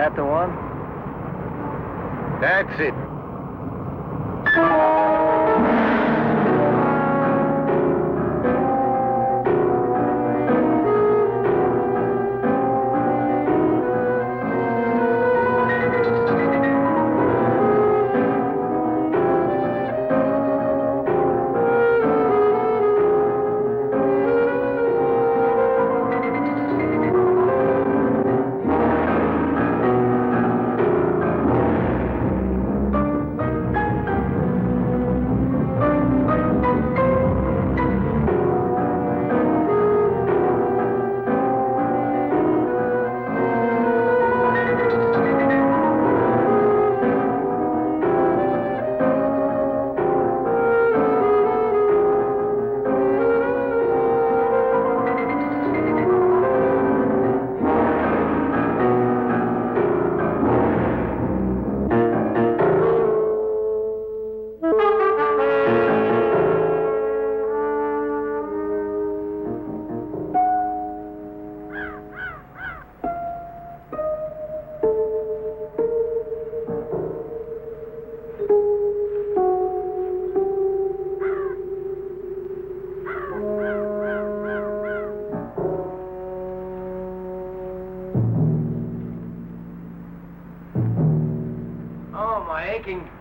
that the one? That's it.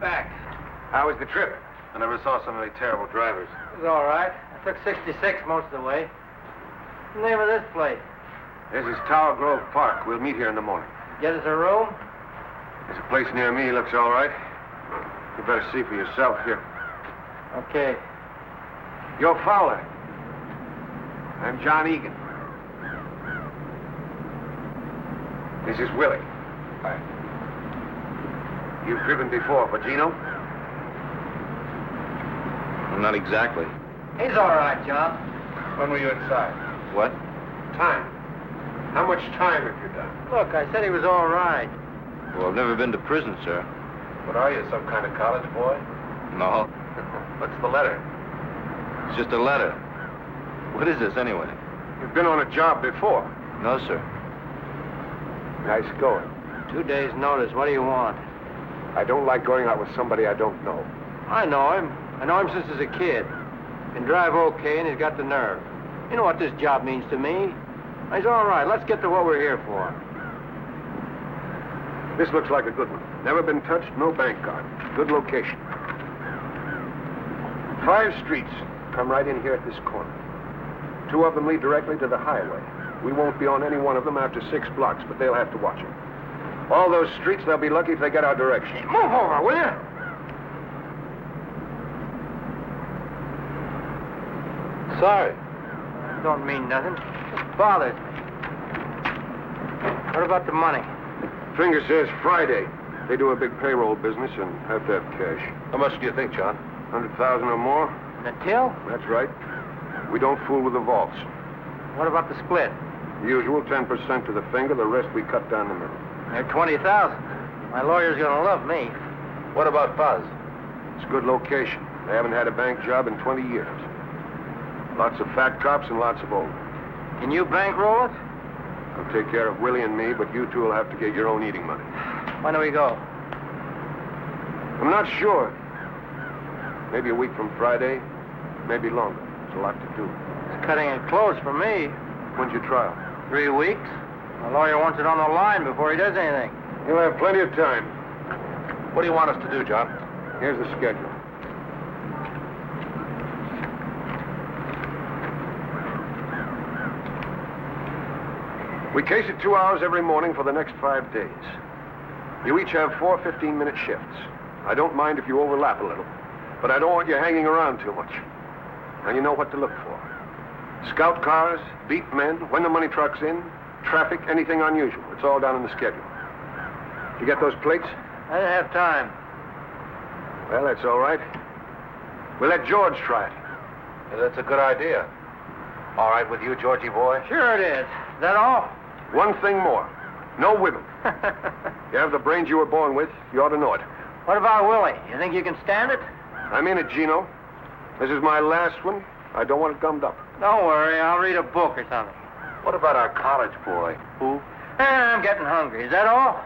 Back. How was the trip? I never saw so many terrible drivers. It was all right. I took 66 most of the way. What's the name of this place? This is Tower Grove Park. We'll meet here in the morning. Get us a room? There's a place near me. Looks all right. You better see for yourself here. Okay. You're Fowler. I'm John Egan. This is Willie. Hi. You've driven before for Gino? Well, not exactly. He's all right, John. When were you inside? What? Time. How much time have you done? Look, I said he was all right. Well, I've never been to prison, sir. What are you, some kind of college boy? No. What's the letter? It's just a letter. What is this, anyway? You've been on a job before. No, sir. Nice going. 2 days' notice. What do you want? I don't like going out with somebody I don't know. I know him. I know him since he's a kid. Can drive okay, and he's got the nerve. You know what this job means to me. He's all right. Let's get to what we're here for. This looks like a good one. Never been touched, no bank card. Good location. 5 streets come right in here at this corner. 2 of them lead directly to the highway. We won't be on any one of them after 6 blocks, but they'll have to watch it. All those streets, they'll be lucky if they get our direction. Move over, will you? Sorry. Don't mean nothing. Just bothers me. What about the money? Finger says Friday. They do a big payroll business and have to have cash. How much do you think, John? 100,000 or more? And the till? That's right. We don't fool with the vaults. What about the split? Usual 10% to the finger, the rest we cut down the middle. They're 20,000. My lawyer's gonna love me. What about Fuzz? It's a good location. They haven't had a bank job in 20 years. Lots of fat cops and lots of old. Can you bankroll it? I'll take care of Willie and me, but you two will have to get your own eating money. When do we go? I'm not sure. Maybe a week from Friday, maybe longer. There's a lot to do. It's cutting it close for me. When's your trial? 3 weeks. My lawyer wants it on the line before he does anything. You'll have plenty of time. What do you want us to do, John? Here's the schedule. We case it 2 hours every morning for the next 5 days. You each have 4 15-minute shifts. I don't mind if you overlap a little, but I don't want you hanging around too much. And you know what to look for. Scout cars, beat men, when the money truck's in, traffic, anything unusual. It's all down in the schedule. You get those plates? I didn't have time. Well, that's all right. We'll let George try it. Yeah, that's a good idea. All right with you, Georgie boy? Sure it is. Is that all? One thing more. No wiggle. You have the brains you were born with. You ought to know it. What about Willie? You think you can stand it? I'm in it, Gino. This is my last one. I don't want it gummed up. Don't worry. I'll read a book or something. What about our college boy? Who? I'm getting hungry. Is that all?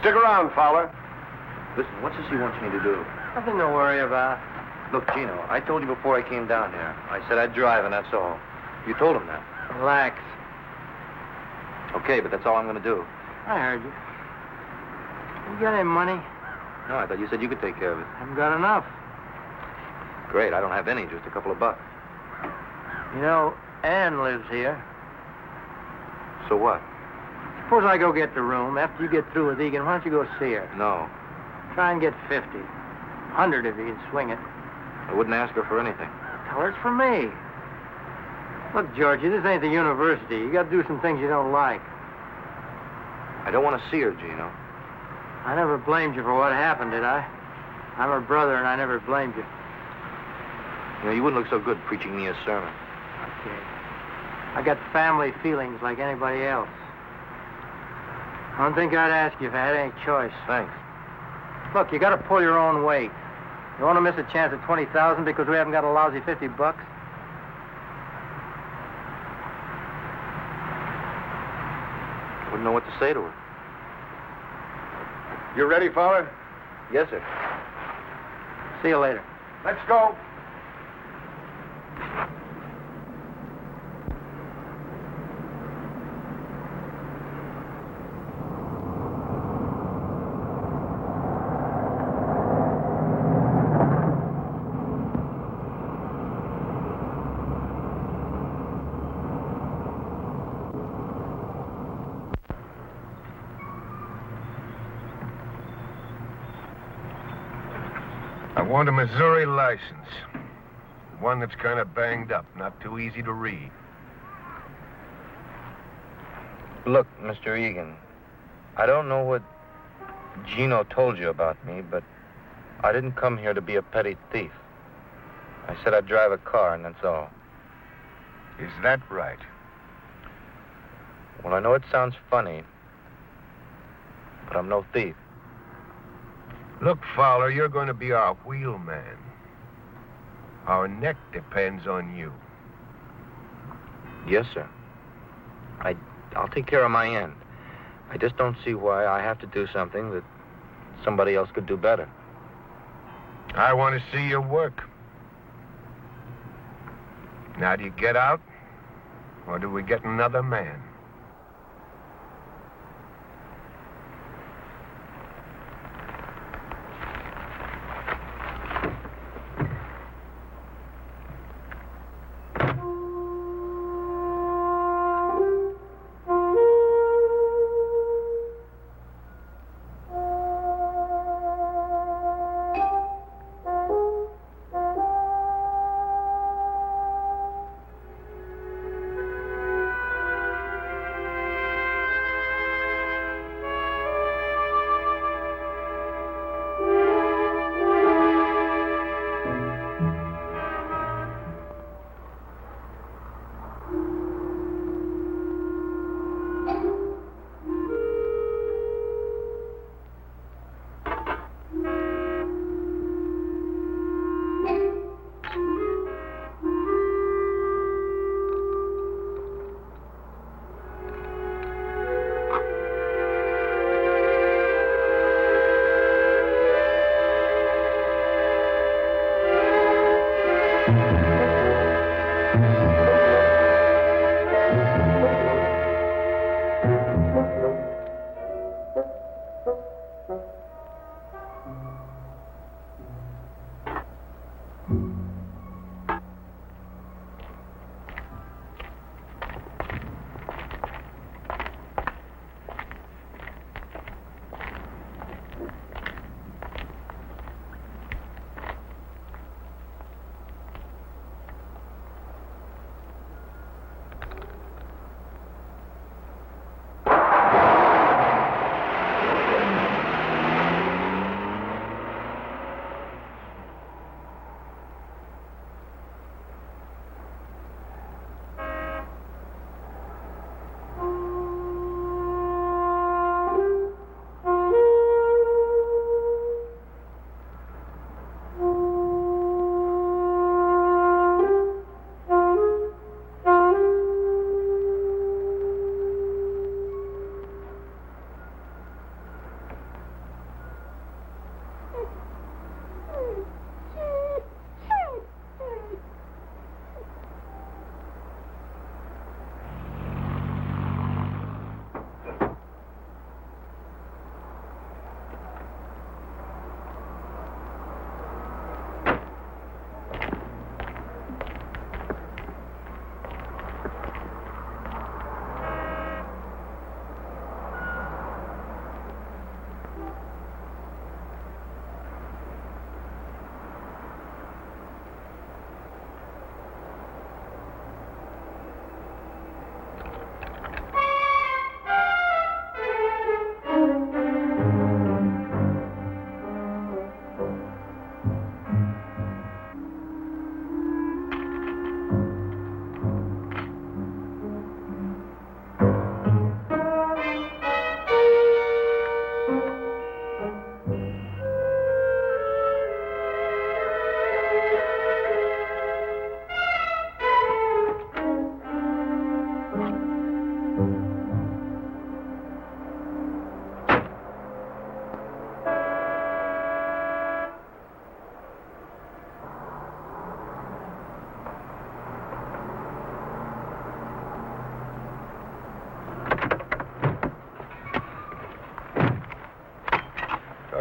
Stick around, Fowler. Listen, what's this he wants me to do? Nothing to worry about. Look, Gino, I told you before I came down here. I said I'd drive, and that's all. You told him that. Relax. Okay, but that's all I'm going to do. I heard you. You got any money? No, I thought you said you could take care of it. Haven't got enough. Great, I don't have any, just a couple of bucks. You know, Ann lives here. So what? Suppose I go get the room. After you get through with Egan, why don't you go see her? No, Try and get 50. 100 if you can swing it. I wouldn't ask her for anything. Tell her it's for me. Look, Georgie, this ain't the university. You got to do some things you don't like. I don't want to see her, Gino. I never blamed you for what happened, did I? I'm her brother, and I never blamed you. You know, you wouldn't look so good preaching me a sermon. Okay. I got family feelings like anybody else. I don't think I'd ask you if I had any choice. Thanks. Look, you got to pull your own weight. You want to miss a chance at 20,000 because we haven't got a lousy 50 bucks? Wouldn't know what to say to her. You ready, Fowler? Yes, sir. See you later. Let's go. I want a Missouri license. One that's kind of banged up, not too easy to read. Look, Mr. Egan, I don't know what Gino told you about me, but I didn't come here to be a petty thief. I said I'd drive a car, and that's all. Is that right? Well, I know it sounds funny, but I'm no thief. Look, Fowler, you're going to be our wheelman. Our neck depends on you. Yes, sir. I'll take care of my end. I just don't see why I have to do something that somebody else could do better. I want to see your work. Now, do you get out, or do we get another man?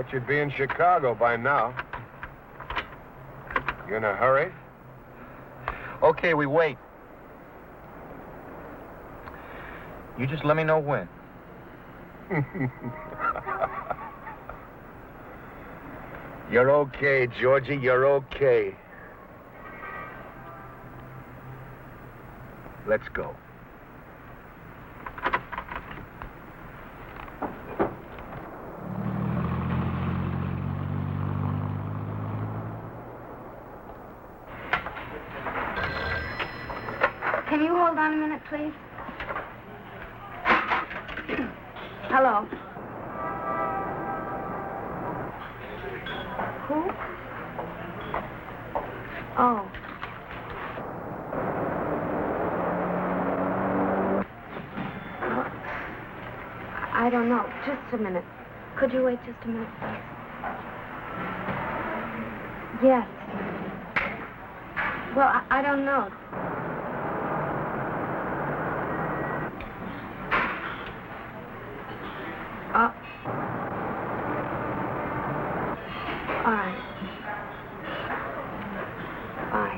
Thought you'd be in Chicago by now. You in a hurry? Okay, we wait. You just let me know when. You're okay, Georgie. You're okay. Let's go. Can you hold on a minute, please? Hello. Who? Oh. I don't know. Just a minute. Could you wait just a minute, please? Yes. Well, I don't know. All right. Bye.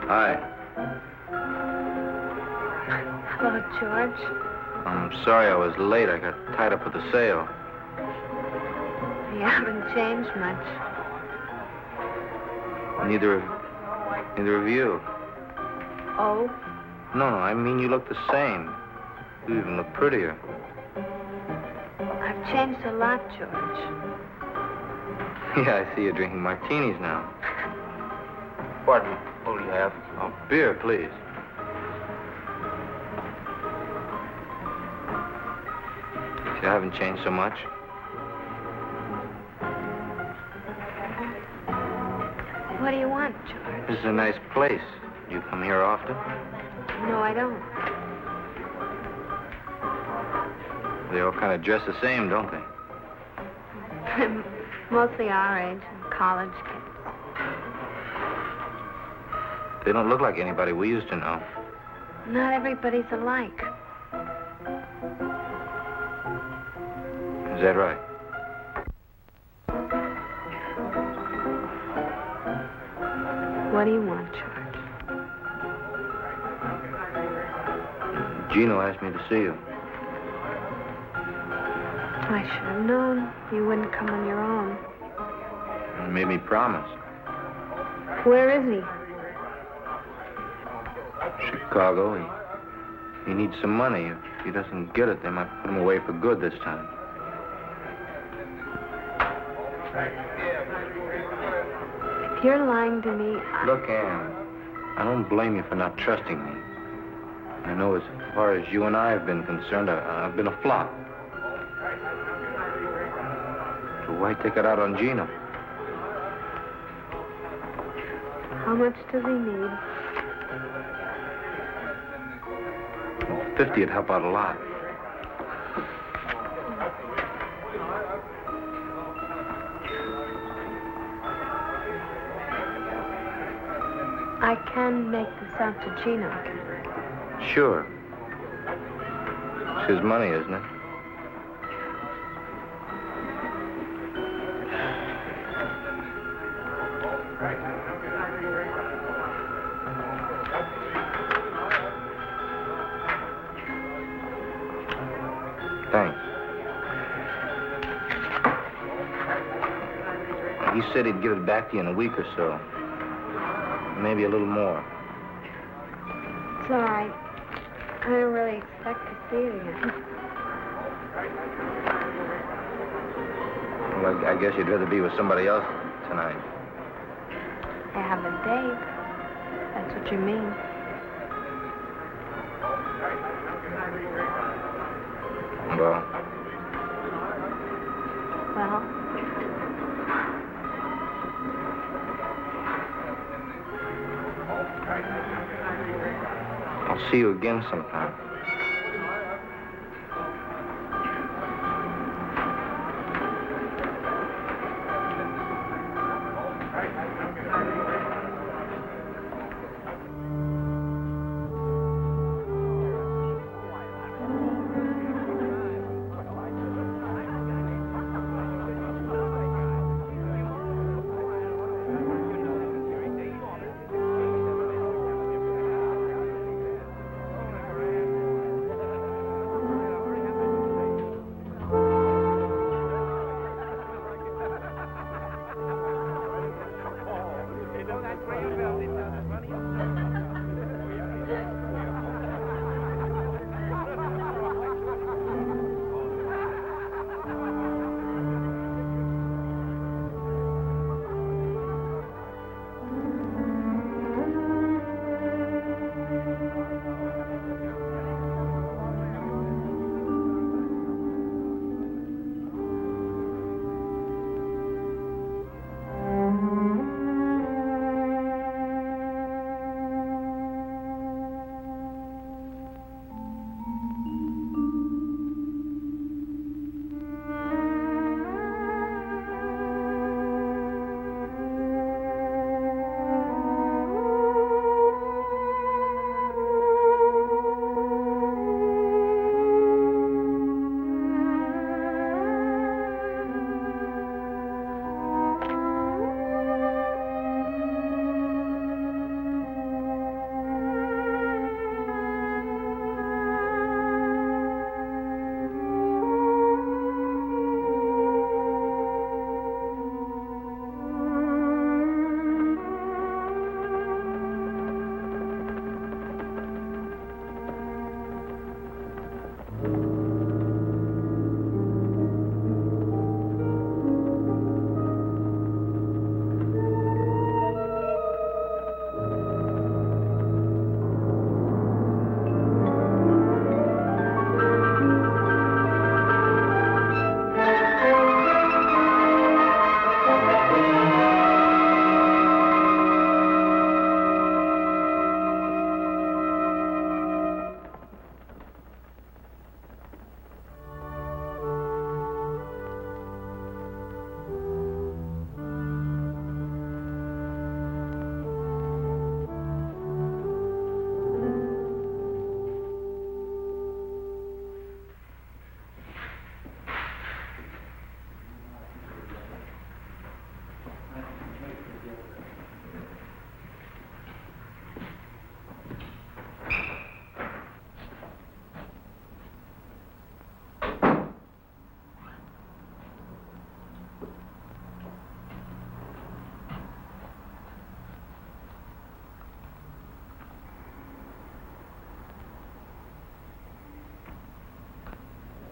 Hi. Hello, George. I'm sorry I was late. I got tied up with the sale. You haven't changed much. Neither of you. Oh? No, I mean you look the same. You even look prettier. I've changed a lot, George. Yeah, I see you're drinking martinis now. Pardon me. What do you have? Oh, beer, please. See, I haven't changed so much. What do you want, George? This is a nice place. You come here often? No, I don't. They all kind of dress the same, don't they? Mostly our age, college kids. They don't look like anybody we used to know. Not everybody's alike. Is that right? What do you want, George? Gino asked me to see you. I should have known you wouldn't come on your own. He made me promise. Where is he? Chicago. He needs some money. If he doesn't get it, they might put him away for good this time. If you're lying to me, Look, Ann, I don't blame you for not trusting me. I know as far as you and I have been concerned, I've been a flop. So why take it out on Gino? how much does he need? 50 would help out a lot. I can make this out to Gino. Sure. It's his money, isn't it? Thanks. He said he'd give it back to you in a week or so. maybe a little more. It's all right. I don't really expect to see it again. Well, I guess you'd rather be with somebody else tonight. I have a date. That's what you mean. Well, Well, I'll see you again sometime.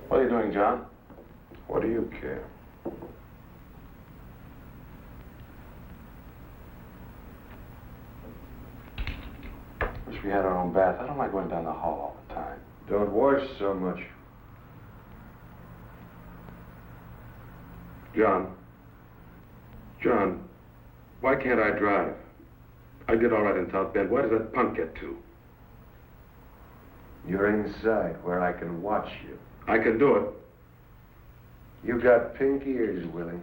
What are you doing, John? What do you care? Wish we had our own bath. I don't like going down the hall all the time. Don't wash so much. John, why can't I drive? I did all right in South Bend. Why does that punk get to? You're inside where I can watch you. I can do it. You got pink ears, Willie.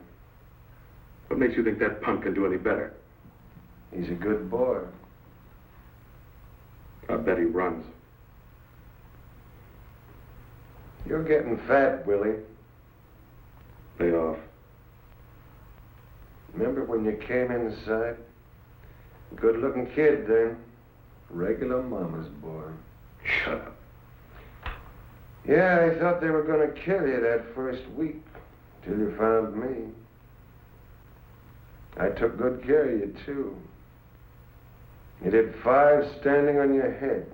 What makes you think that punk can do any better? He's a good boy. I bet he runs. You're getting fat, Willie. Lay off. Remember when you came inside? Good-looking kid then. Regular mama's boy. Shut up. Yeah, I thought they were going to kill you that first week, till you found me. I took good care of you, too. You did 5 standing on your head.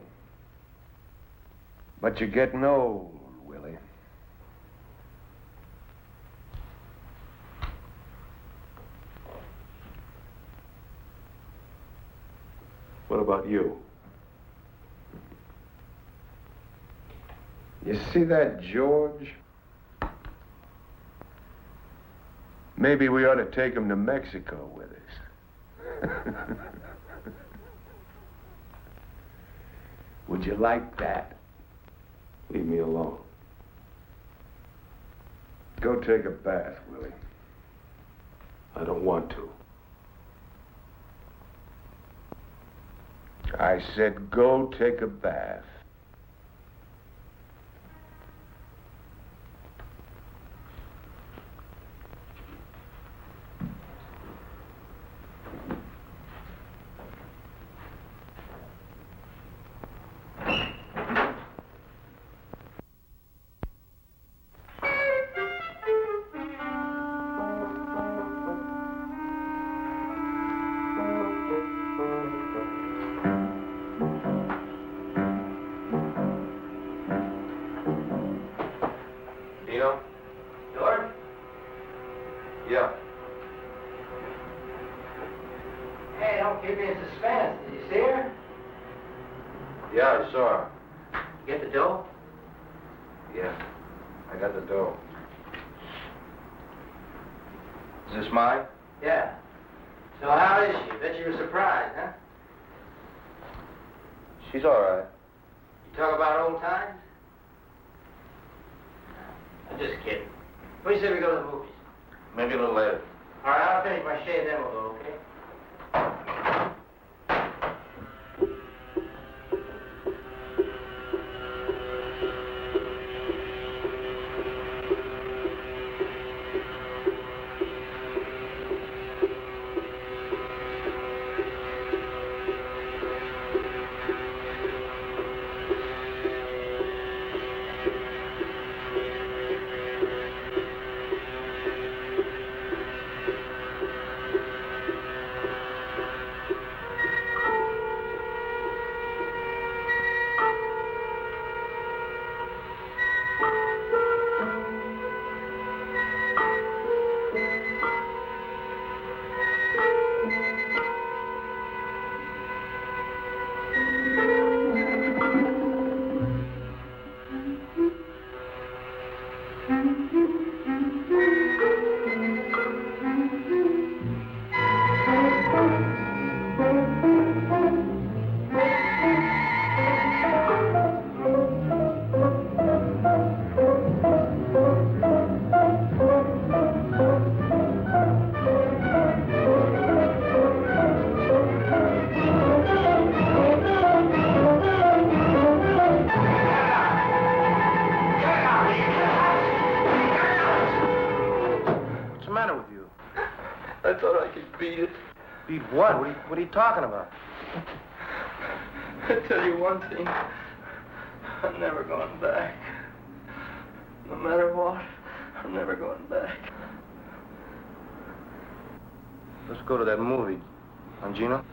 But you're getting old, Willie. What about you? You see that George? Maybe we ought to take him to Mexico with us. Would you like that? Leave me alone. Go take a bath, Willie. I don't want to. I said go take a bath. Dino? George? Yeah. Hey, don't keep me in suspense. Did you see her? Yeah, I saw her. You get the dough? Yeah. I got the dough. Is this mine? Yeah. So how is she? Bet you were surprised, huh? She's all right. You talk about old times? I'm just kidding. What do you say we go to the movies? Maybe a little later. All right, I'll finish my shave, then we'll go, okay? What's the matter with you? I thought I could beat it. Beat what? What are you talking about? I tell you one thing. I'm never going back. No matter what, I'm never going back. Let's go to that movie. Huh, Gino?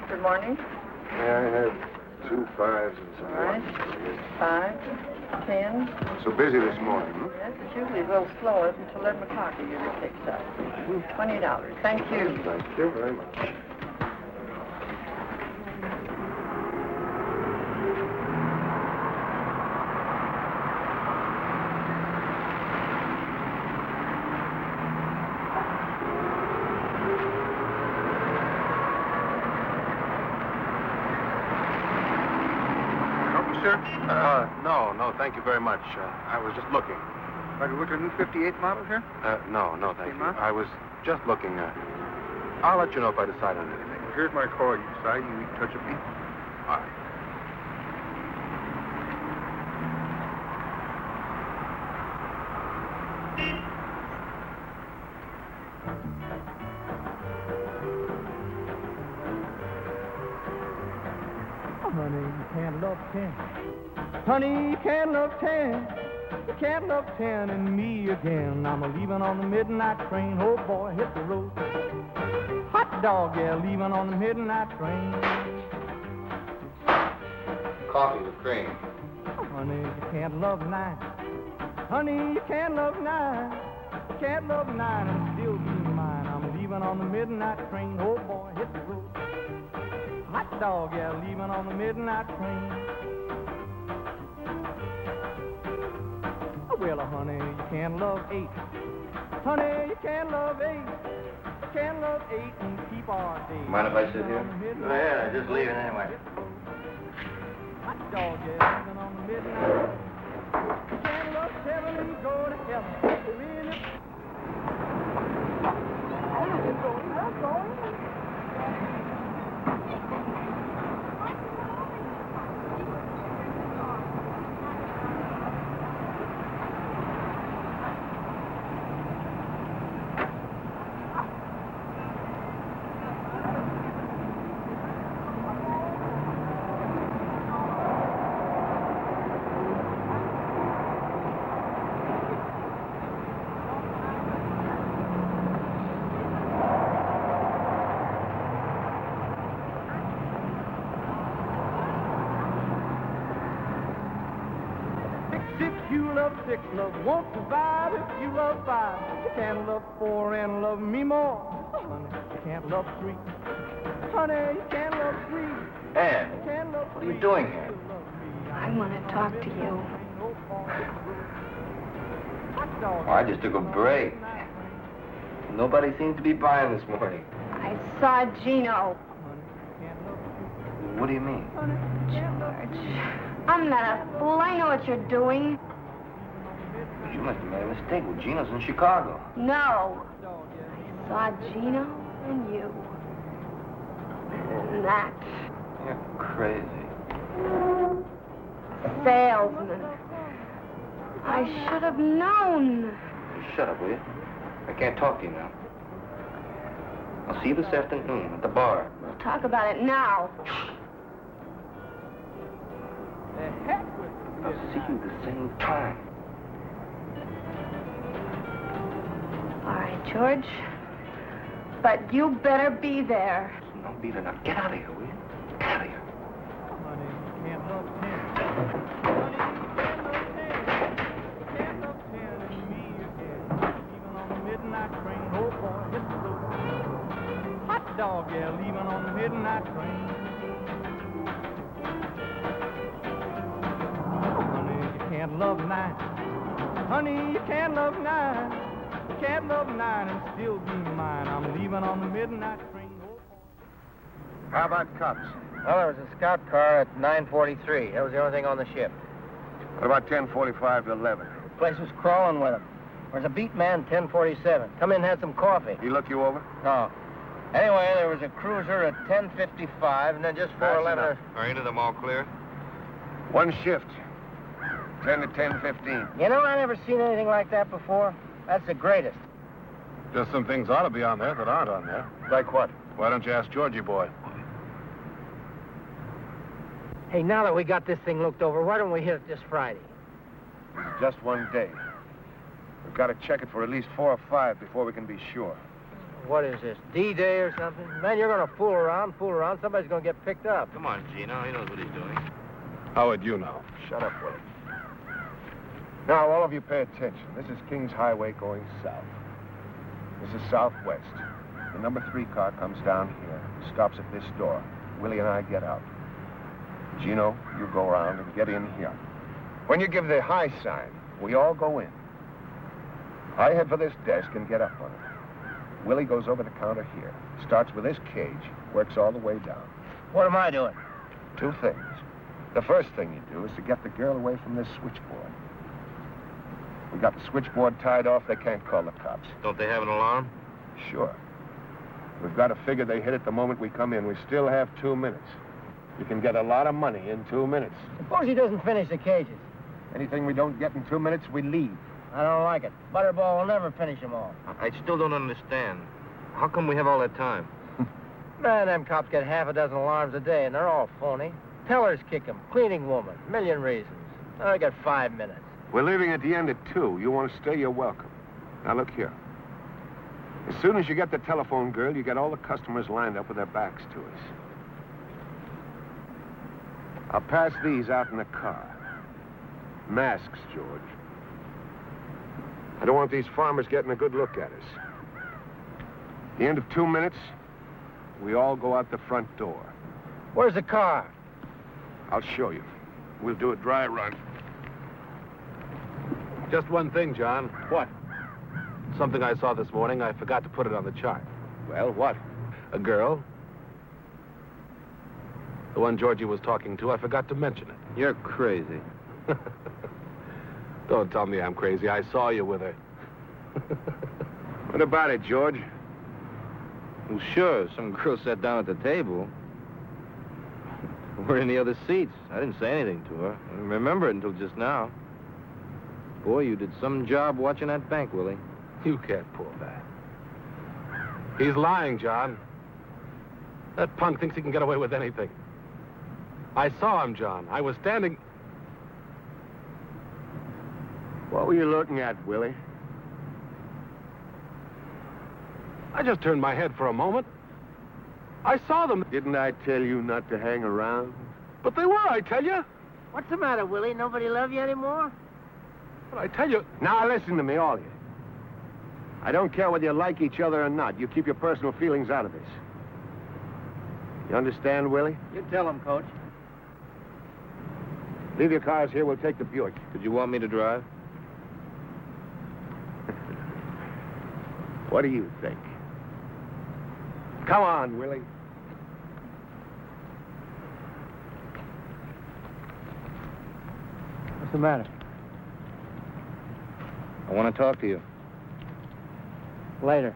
Good morning. Yeah, I have 2 5s and some All right. 1s. 5, 10. So busy this morning, huh? Yes, it's usually a little slower until 11 o'clock it usually picks up. $20. Thank you. Thank you very much. sir? No, thank you very much. I was just looking. Are you looking at a new 58 model here? No, thank you. Huh? I was just looking. I'll let you know if I decide on anything. Well, here's my card. You decide you need to touch a beat. All right. Honey, you can't love 10. Honey, you can't love 10. You can't love 10 and me again. I'm leaving on the midnight train. Oh boy, hit the road. Hot dog, yeah, leaving on the midnight train. Coffee with cream. Honey, you can't love 9. Honey, you can't love 9. You can't love 9 and still be mine. I'm leaving on the midnight train. Oh boy, hit the road. Hot dog, yeah, leaving on the midnight train. Well, honey, you can't love 8. Honey, you can't love 8. You can't love 8 and keep our day. Mind if I sit here? Go ahead, just leaving anyway. Hot dog, yeah, leaving on the midnight. You can't love 7 and go to heaven. Really? If you love 6, love won't survive. If you love 5, you can't love 4 and love me more. Honey, you can't love 3. Honey, you can't love 3. Ann, You can't love what are you 3. doing here? I want to talk to you. Oh, I just took a break. Nobody seems to be buying this morning. I saw Gino. What do you mean? George, I'm not a fool. I know what you're doing. You must have made a mistake. Well, Gino's in Chicago. No. I saw Gino and you. And that You're crazy. salesman. I should have known. You shut up, will you? I can't talk to you now. I'll see you this afternoon at the bar. We'll talk about it now. I'll see you the same time. All right, George. But you better be there. No, Beaver, now get out of here, will you? Get out of here. Honey, you can't love 10. Can't love 10 and me again. Leaving on the midnight train. Oh boy, hit the road. Hot dog, yeah, leaving on the midnight train. Honey, you can't love 9. Honey, you can't love 9. You can't love 9 and still be mine. I'm leaving on the midnight train. Oh boy. How about cops? Well, there was a scout car at 9:43. That was the only thing on the ship. What about 10:45 to 11? The place was crawling with them. There's a beat man, 10:47. Come in and had some coffee. He look you over? No. Anyway, there was a cruiser at 10:55, and then just 4:11. Are any of them all clear? One shift. 10 to 10:15. You know, I never seen anything like that before. That's the greatest. Just some things ought to be on there that aren't on there. Like what? Why don't you ask Georgie boy? Hey, now that we got this thing looked over, why don't we hit it this Friday? It's just one day. We've got to check it for at least 4 or 5 before we can be sure. What is this, D-Day or something? Man, you're going to fool around. Somebody's going to get picked up. Come on, Gino. He knows what he's doing. How would you know? Shut up, Willie. Now, all of you pay attention. This is Kings Highway going south. This is southwest. The number 3 car comes down here, stops at this door. Willie and I get out. Gino, you go around and get in here. When you give the high sign, we all go in. I head for this desk and get up on it. Willie goes over the counter here, starts with this cage, works all the way down. What am I doing? 2 things. The first thing you do is to get the girl away from this switchboard. We got the switchboard tied off. They can't call the cops. Don't they have an alarm? Sure. We've got to figure they hit it the moment we come in. We still have 2 minutes. You can get a lot of money in 2 minutes. Suppose he doesn't finish the cages. Anything we don't get in 2 minutes, we leave. I don't like it. Butterball will never finish them all. I still don't understand. How come we have all that time? Man, them cops get half a dozen alarms a day, and they're all phony. Tellers kick 'em, cleaning woman, million reasons. I got 5 minutes. We're leaving at the end at 2. You want to stay, you're welcome. Now, look here. As soon as you get the telephone girl, you get all the customers lined up with their backs to us. I'll pass these out in the car. Masks, George. I don't want these farmers getting a good look at us. At the end of 2 minutes, we all go out the front door. Where's the car? I'll show you. We'll do a dry run. Just one thing, John. What? Something I saw this morning. I forgot to put it on the chart. Well, what? A girl. The one Georgie was talking to. I forgot to mention it. You're crazy. Don't tell me I'm crazy. I saw you with her. What about it, George? Well, sure, some girl sat down at the table. We're in the other seats. I didn't say anything to her. I didn't remember it until just now. Boy, you did some job watching that bank, Willie. You can't pull that. He's lying, John. That punk thinks he can get away with anything. I saw him, John. I was standing... What were you looking at, Willie? I just turned my head for a moment. I saw them. Didn't I tell you not to hang around? But they were, I tell you. What's the matter, Willie? Nobody love you anymore? But I tell you... Now, listen to me, all of you. I don't care whether you like each other or not. You keep your personal feelings out of this. You understand, Willie? You tell him, Coach. Leave your cars here. We'll take the Buick. Did you want me to drive? What do you think? Come on, Willie. What's the matter? I want to talk to you. Later.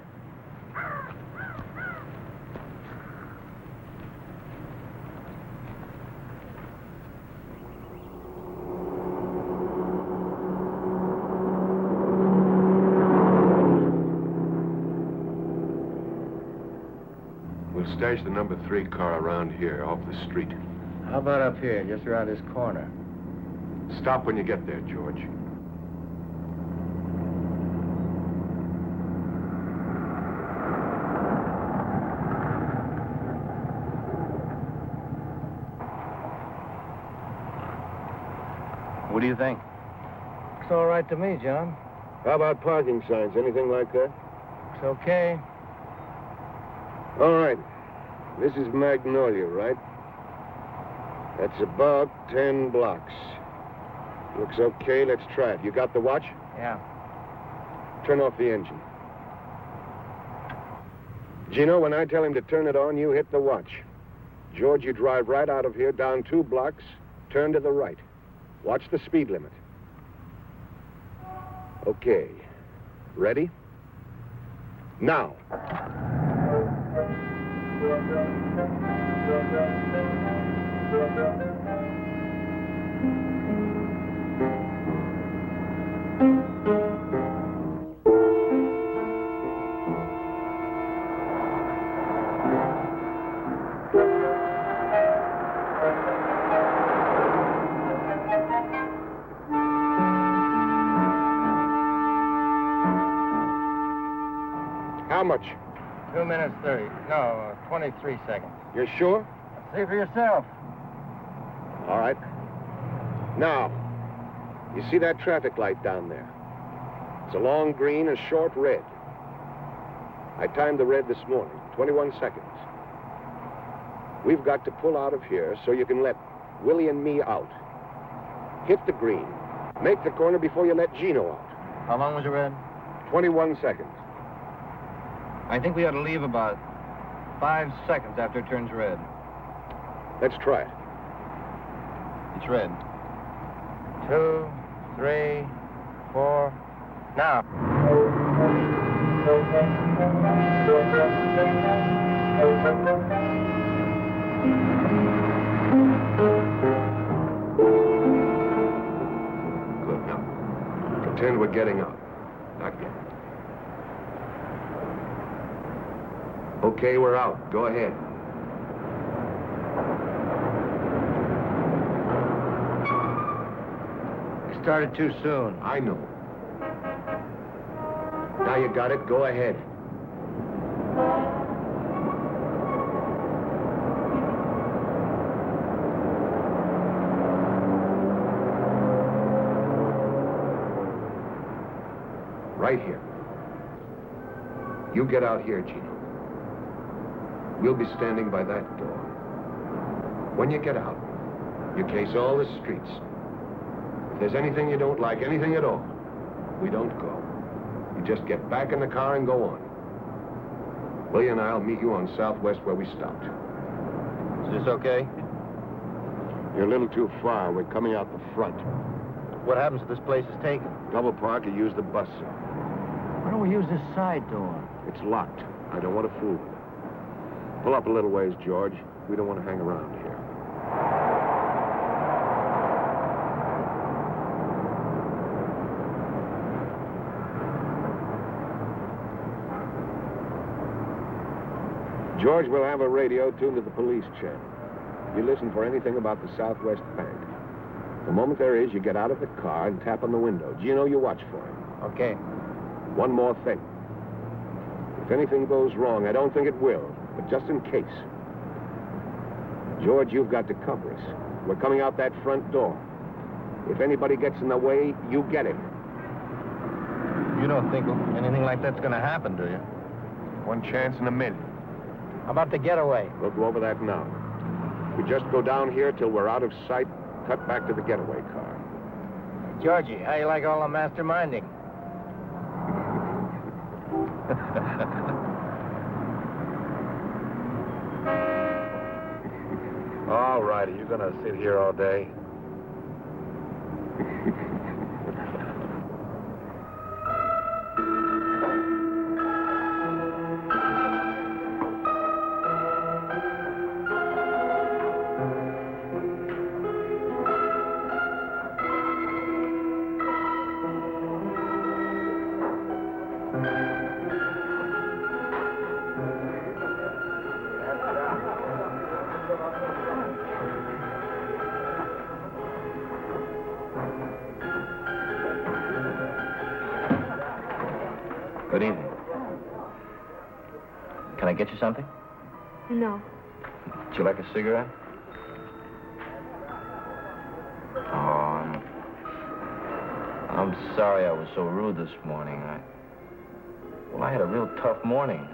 We'll stash the number 3 car around here, off the street. How about up here, just around this corner? Stop when you get there, George. What do you think? It's all right to me, John. How about parking signs? Anything like that? It's okay. All right. This is Magnolia, right? That's about 10 blocks. Looks okay. Let's try it. You got the watch? Yeah. Turn off the engine. Gino, when I tell him to turn it on, you hit the watch. George, you drive right out of here, down 2 blocks, turn to the right. Watch the speed limit. Okay. Ready? Now. How much? 2 minutes 30. No, 23 seconds. You're sure? See for yourself. All right. Now, you see that traffic light down there? It's a long green and short red. I timed the red this morning, 21 seconds. We've got to pull out of here so you can let Willie and me out. Hit the green. Make the corner before you let Gino out. How long was it red? 21 seconds. I think we ought to leave about 5 seconds after it turns red. Let's try it. It's red. 2, 3, 4. Now. Good. Now, pretend we're getting out. Not yet. Okay, we're out. Go ahead. You started too soon. I know. Now you got it. Go ahead. Right here. You get out here, Gino. We'll be standing by that door. When you get out, you case all the streets. If there's anything you don't like, anything at all, we don't go. You just get back in the car and go on. Willie and I'll meet you on Southwest where we stopped. Is this okay? You're a little too far. We're coming out the front. What happens if this place is taken? Double park or use the bus, sir. Why don't we use this side door? It's locked. I don't want to fool with it. Pull up a little ways, George. We don't want to hang around here. George will have a radio tuned to the police channel. You listen for anything about the Southwest Bank. The moment there is, you get out of the car and tap on the window. Gino, you watch for him. Okay. One more thing. If anything goes wrong, I don't think it will, but just in case. George, you've got to cover us. We're coming out that front door. If anybody gets in the way, you get him. You don't think anything like that's going to happen, do you? One chance in a million. How about the getaway? We'll go over that now. We just go down here till we're out of sight, cut back to the getaway car. Georgie, how you like all the masterminding? All righty, you're going to sit here all day? Good evening. Can I get you something? No. Would you like a cigarette? Oh, I'm sorry I was so rude this morning. I had a real tough morning.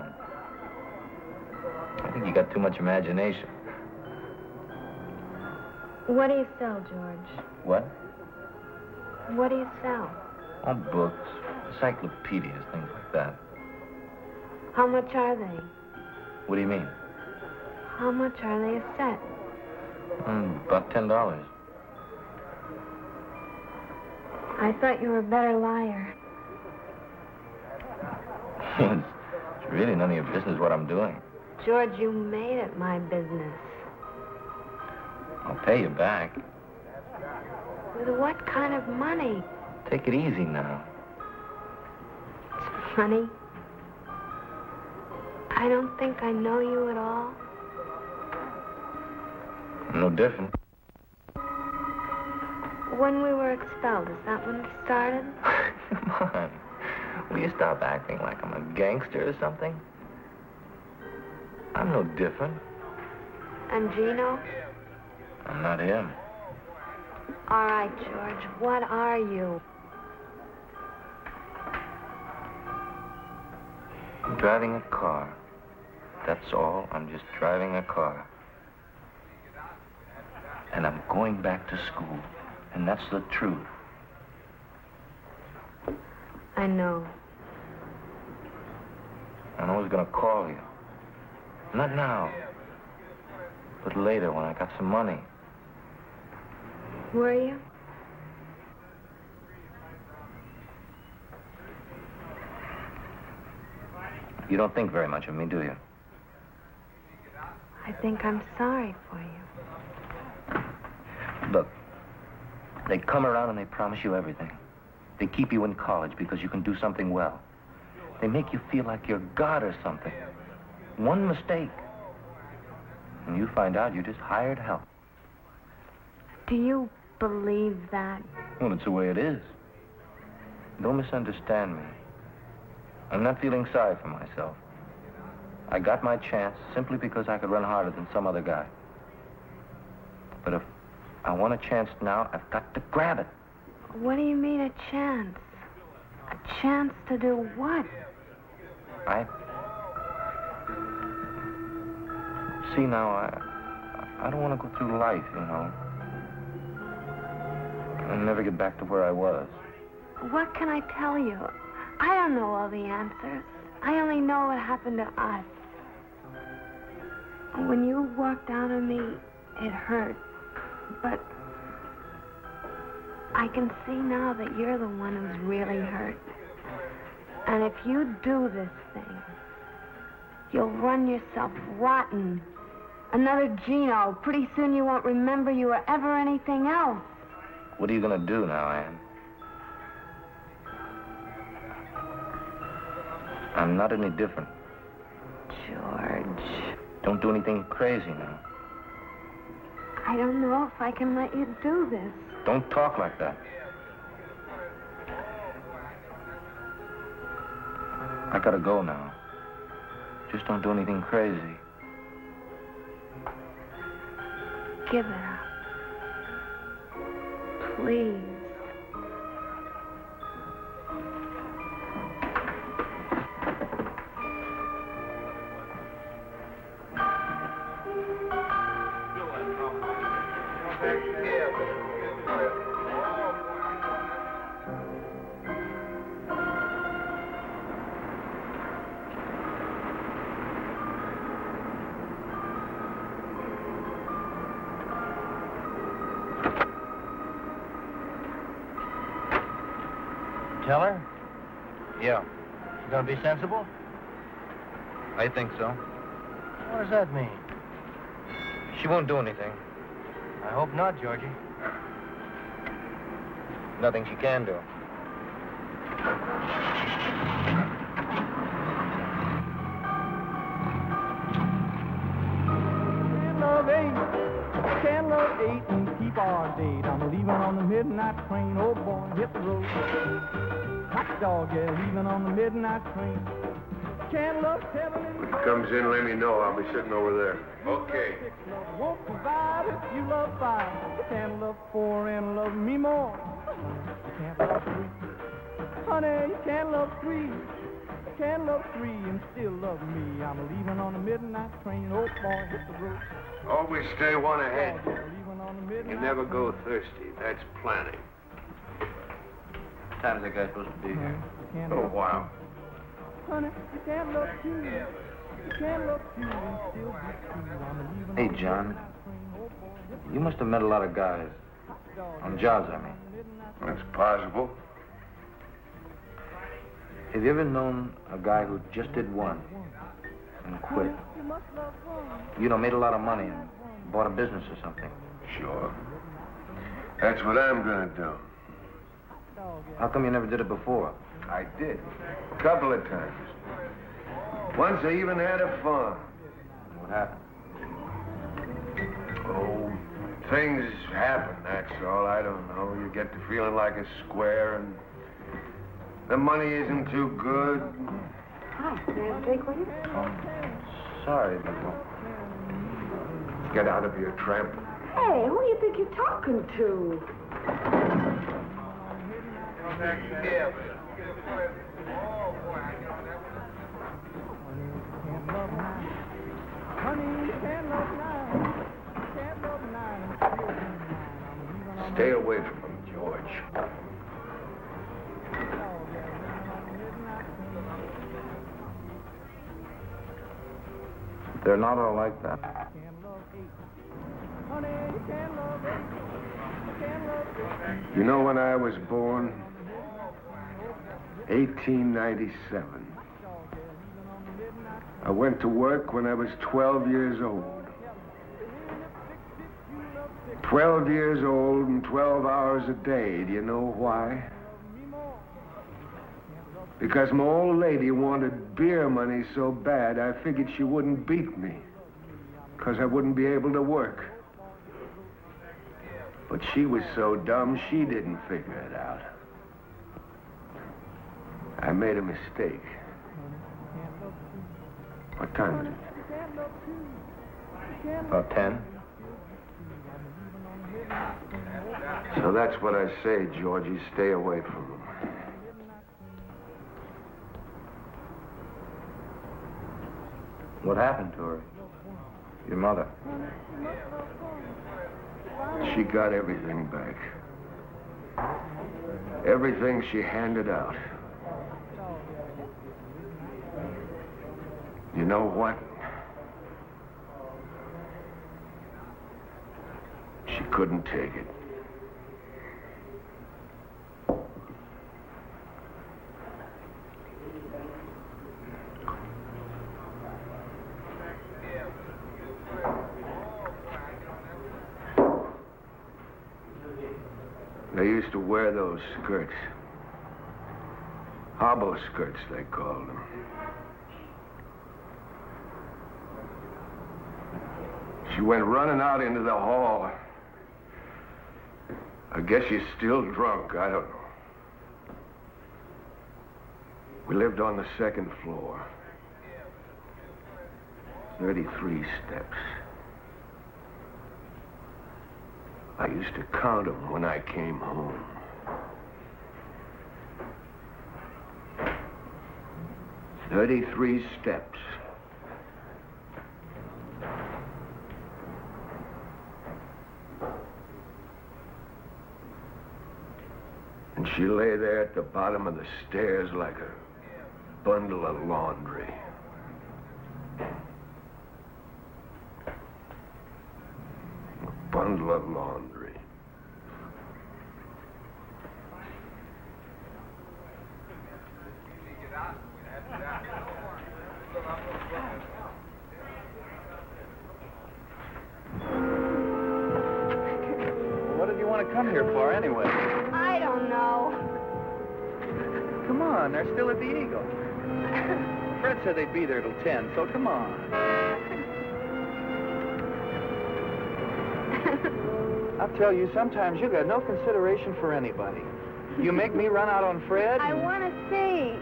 I think you got too much imagination. What do you sell, George? What? What do you sell? Oh, books, encyclopedias, things like that. How much are they? What do you mean? How much are they a set? About $10. I thought you were a better liar. It's really none of your business what I'm doing. George, you made it my business. I'll pay you back. With what kind of money? Take it easy now. It's funny. I don't think I know you at all. No different. When we were expelled, is that when it started? Come on. Will you stop acting like I'm a gangster or something? I'm no different. And Gino? I'm not him. All right, George, what are you? I'm driving a car. That's all. I'm just driving a car. And I'm going back to school. And that's the truth. I know. And I was gonna call you. Not now. But later when I got some money. Were you? You don't think very much of me, do you? I think I'm sorry for you. Look, they come around and they promise you everything. They keep you in college because you can do something well. They make you feel like you're God or something. One mistake, and you find out you just hired help. Do you believe that? Well, it's the way it is. Don't misunderstand me. I'm not feeling sorry for myself. I got my chance simply because I could run harder than some other guy. But if I want a chance now, I've got to grab it. What do you mean a chance? A chance to do what? See, now, I don't want to go through life, you know, and never get back to where I was. What can I tell you? I don't know all the answers. I only know what happened to us. When you walked out on me, it hurt. But I can see now that you're the one who's really hurt. And if you do this thing, you'll run yourself rotten. Another Gino. Pretty soon you won't remember you were ever anything else. What are you going to do now, Ann? I'm not any different. George. Don't do anything crazy now. I don't know if I can let you do this. Don't talk like that. I gotta go now. Just don't do anything crazy. Give it up. Please. Tell her? Yeah, She's gonna be sensible? I think so. What does that mean? She won't do anything. I hope not, Georgie. Nothing she can do. Can't love eight and keep our date. I'm leaving on the midnight train. Oh boy, hit the road. Hot dog, yeah, leaving on the midnight train. Can't love seven and When he comes in, let me know. I'll be sitting over there. Okay. won't provide if you love five. You can't love four and love me more. You can't love three. Honey, you can't love three. You can't love three and still love me. I'm leaving on the midnight train. Oh boy, hit the road. Always stay one ahead. Leaving on the midnight You never go thirsty. That's planning. What time is that guy supposed to be here? Can't A love while. Honey, you can't love two. You can't love two and still be true. I'm leaving Hey, on the John. midnight train. Oh boy, hit the You must have met a lot of guys. On jobs, I mean. That's possible. Have you ever known a guy who just did one and quit? You know, made a lot of money and bought a business or something. Sure. That's what I'm gonna do. How come you never did it before? I did. A couple of times. Once I even had a farm. What happened? Oh, things happen, that's all. I don't know. You get to feeling like a square and the money isn't too good. Hi, may I drink with you? Sorry, but... Get out of here, tramp. Hey, who do you think you're talking to? Stay away from him, George. They're not all like that. Honey, you can't love eight. You know when I was born? 1897. I went to work when I was 12 years old. 12 years old and 12 hours a day. Do you know why? Because my old lady wanted beer money so bad, I figured she wouldn't beat me. Because I wouldn't be able to work. But she was so dumb, she didn't figure it out. I made a mistake. What time is it? About 10. So that's what I say, Georgie. Stay away from them. What happened to her? Your mother? She got everything back. Everything she handed out. You know what? She couldn't take it. They used to wear those skirts. Hobo skirts, they called them. She went running out into the hall. I guess she's still drunk, I don't know. We lived on the second floor. 33 steps. I used to count them when I came home. "33 steps. And she lay there at the bottom of the stairs like a bundle of laundry. A bundle of laundry. What did you want to come here for, anyway? I don't know. Come on, they're still at the Eagle. Fred said they'd be there till 10, so come on. I'll tell you, sometimes you got no consideration for anybody. You make me run out on Fred. I want to see.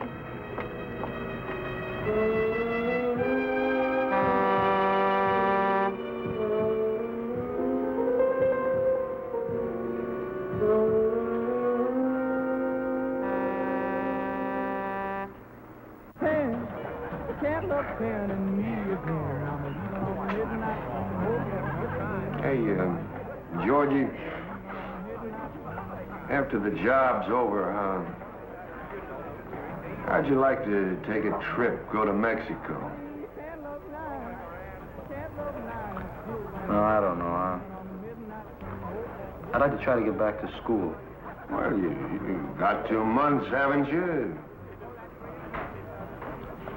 Hey, Georgie, after the job's over, how'd you like to take a trip, go to Mexico? No, I don't know. I'd like to try to get back to school. Well, you got 2 months, haven't you?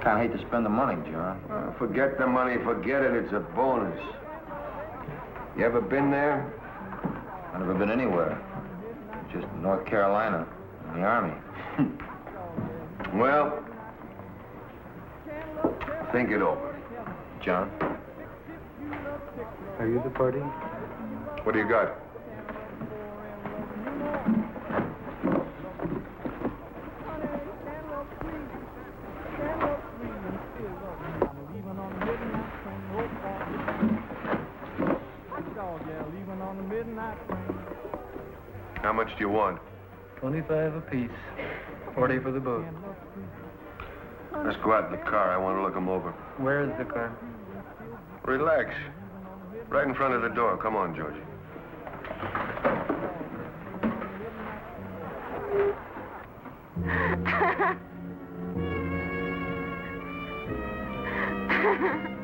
Kind of hate to spend the money, John. Forget the money, forget it, it's a bonus. You ever been there? I've never been anywhere. Just North Carolina, in the Army. Well, think it over. John? Are you the party? What do you got? How much do you want? 25 apiece. 40 for the boat. Let's go out in the car. I want to look them over. Where is the car? Relax. Right in front of the door. Come on, Georgie.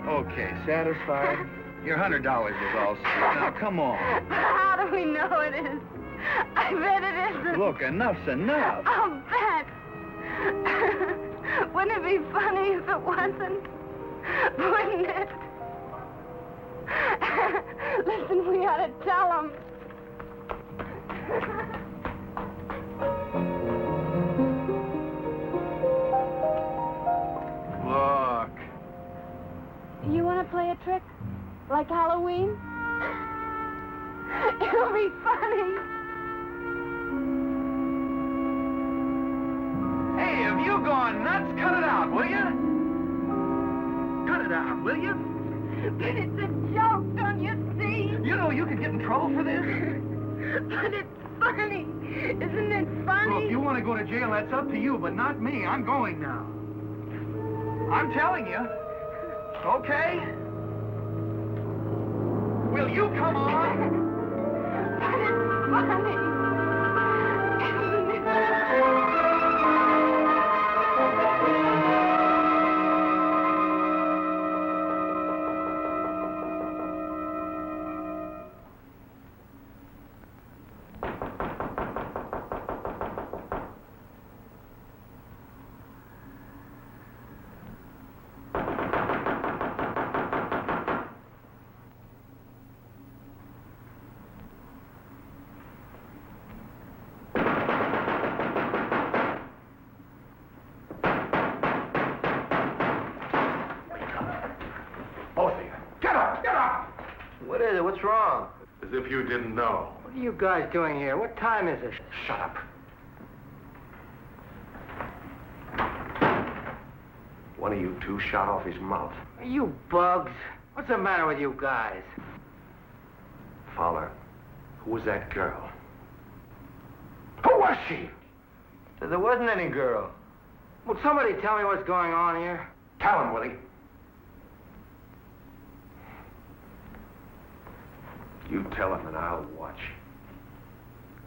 Okay, satisfied? Your $100 is all set. Now, come on. How do we know it is? I bet it isn't. Look, enough's enough. I'll bet. Wouldn't it be funny if it wasn't? Wouldn't it? Listen, we ought to tell him. Look. You want to play a trick? Like Halloween? It'll be funny. Hey, have you gone nuts? Cut it out, will you? Cut it out, will you? But it's a joke, don't you see? You know you could get in trouble for this. But it's funny. Isn't it funny? Well, if you want to go to jail, that's up to you, but not me. I'm going now. I'm telling you. Okay? Will you come on? But it's funny. Isn't it? What is it? What's wrong? As if you didn't know. What are you guys doing here? What time is it? Shut up. One of you two shot off his mouth. Are you bugs? What's the matter with you guys? Fowler, who was that girl? Who was she? There wasn't any girl. Will somebody tell me what's going on here? Tell him, Willie. You tell him and I'll watch.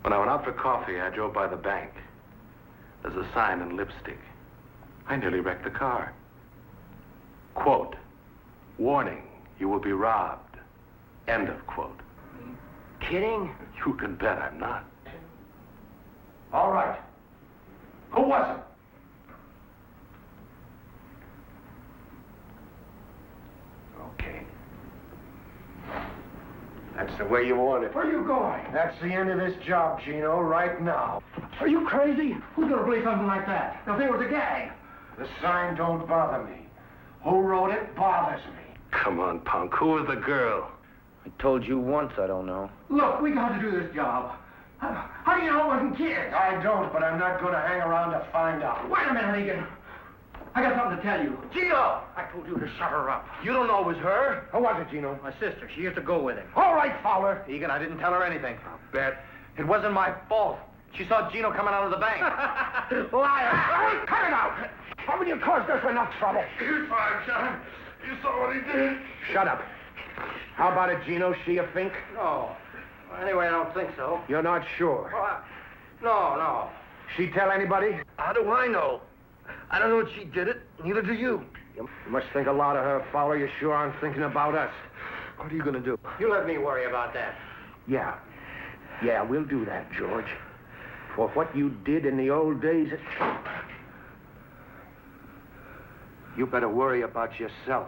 When I went out for coffee, I drove by the bank. There's a sign in lipstick. I nearly wrecked the car. Quote, warning, you will be robbed. End of quote. Kidding? You can bet I'm not. All right. Who was it? Okay. That's the way you want it. Where are you going? That's the end of this job, Gino, right now. Are you crazy? Who's gonna believe something like that? They'll think it was a gag. The sign don't bother me. Who wrote it bothers me. Come on, punk. Who was the girl? I told you once I don't know. Look, we got to do this job. How do you know it wasn't kids? I don't, but I'm not going to hang around to find out. Wait a minute, Egan. I got something to tell you. Gino! I told you to shut her up. You don't know it was her? Who was it, Gino? My sister. She used to go with him. All right, Fowler. Egan, I didn't tell her anything. I'll bet. It wasn't my fault. She saw Gino coming out of the bank. Liar! Cut it out! Haven't you caused us enough trouble? You're fine, John. You saw what he did. Shut up. How about it, Gino? She a fink? No. Anyway, I don't think so. You're not sure? No. She tell anybody? How do I know? I don't know if she did it. Neither do you. You must think a lot of her, Fowler. You sure aren't thinking about us. What are you going to do? You let me worry about that. Yeah, we'll do that, George. For what you did in the old days, you better worry about yourself.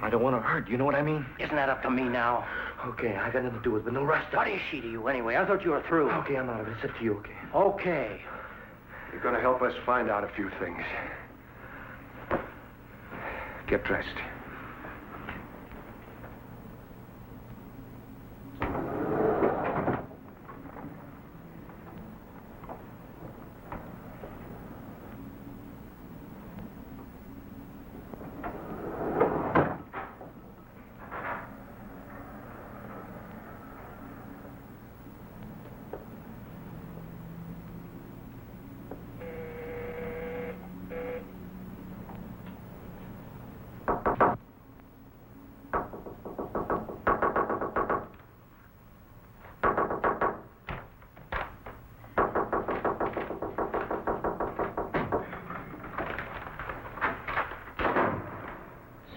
I don't want to hurt. You know what I mean? Isn't that up to me now? Okay, I got nothing to do with it, but no rest. What is she to you anyway? I thought you were through. Okay, I'm out of it. It's up to you, okay? Okay. You're going to help us find out a few things. Get dressed.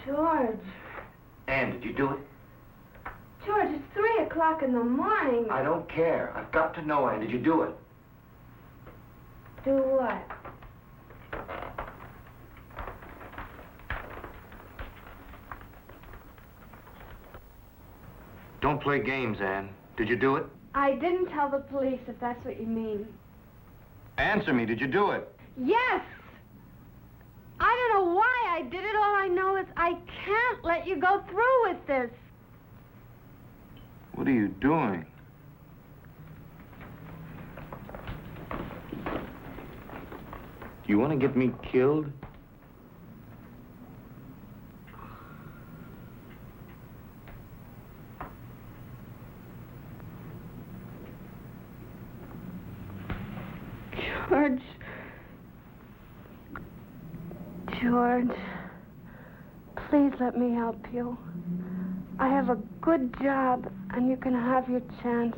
George. Ann, did you do it? George, it's 3 o'clock in the morning. I don't care. I've got to know, Ann. Did you do it? Do what? Don't play games, Ann. Did you do it? I didn't tell the police, if that's what you mean. Answer me. Did you do it? Yes! I don't know why I did it. All I know is I can't let you go through with this. What are you doing? You want to get me killed? George. George. Please let me help you. I have a good job, and you can have your chance.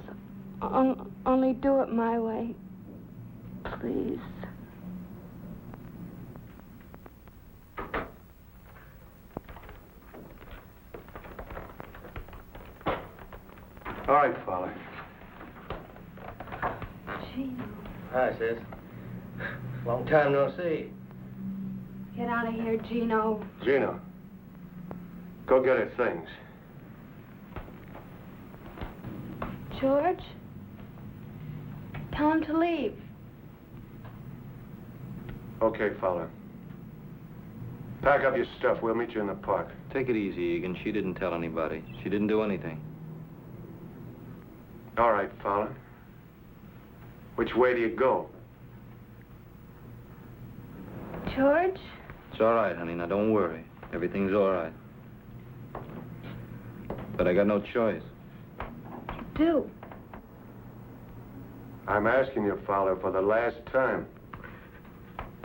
Only do it my way. Please. All right, Fowler. Gino. Hi, sis. Long time no see. Get out of here, Gino. Gino, go get her things. George? Tell him to leave. Okay, Fowler. Pack up your stuff. We'll meet you in the park. Take it easy, Egan. She didn't tell anybody. She didn't do anything. All right, Fowler. Which way do you go? George? It's all right, honey. Now, don't worry. Everything's all right. But I got no choice. You do. I'm asking you, Fowler, for the last time.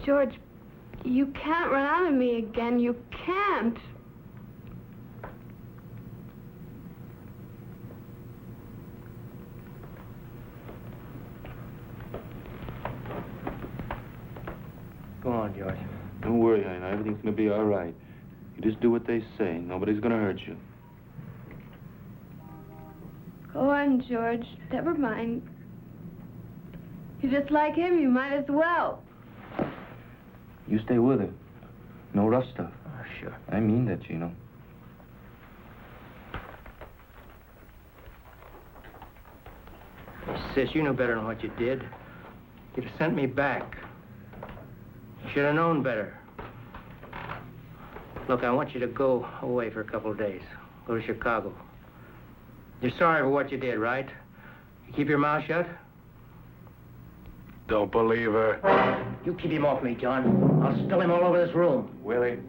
George, you can't run out of me again. You can't. Go on, George. Don't worry, honey. Now, everything's going to be all right. You just do what they say. Nobody's going to hurt you. Go on, George. Never mind. You're just like him. You might as well. You stay with her. No rough stuff. Oh, sure. I mean that, Gino. Sis, you know better than what you did. You'd have sent me back. You should have known better. Look, I want you to go away for a couple of days. Go to Chicago. You're sorry for what you did, right? You keep your mouth shut? Don't believe her. You keep him off me, John. I'll spill him all over this room. Willie?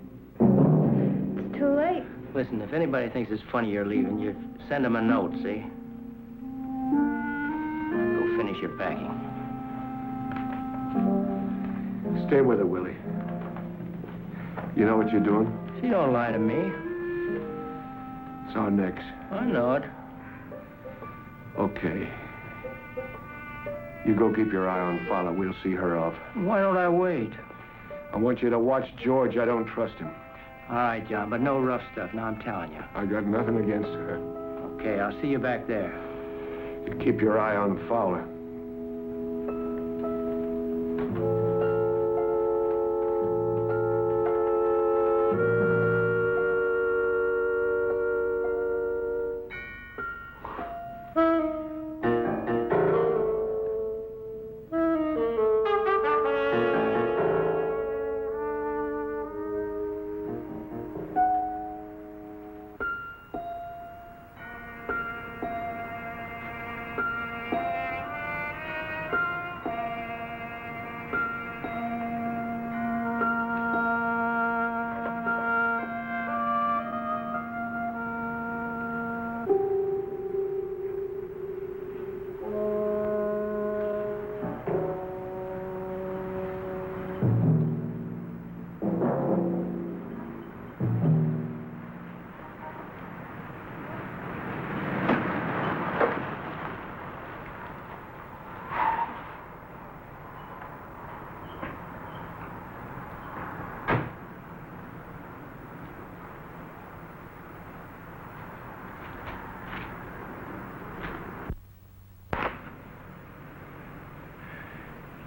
It's too late. Listen, if anybody thinks it's funny you're leaving, you send them a note, see? Go finish your packing. Stay with her, Willie. You know what you're doing? She don't lie to me. It's our necks. I know it. Okay. You go keep your eye on Fowler. We'll see her off. Why don't I wait? I want you to watch George. I don't trust him. All right, John, but no rough stuff. Now I'm telling you. I got nothing against her. Okay, I'll see you back there. You keep your eye on Fowler.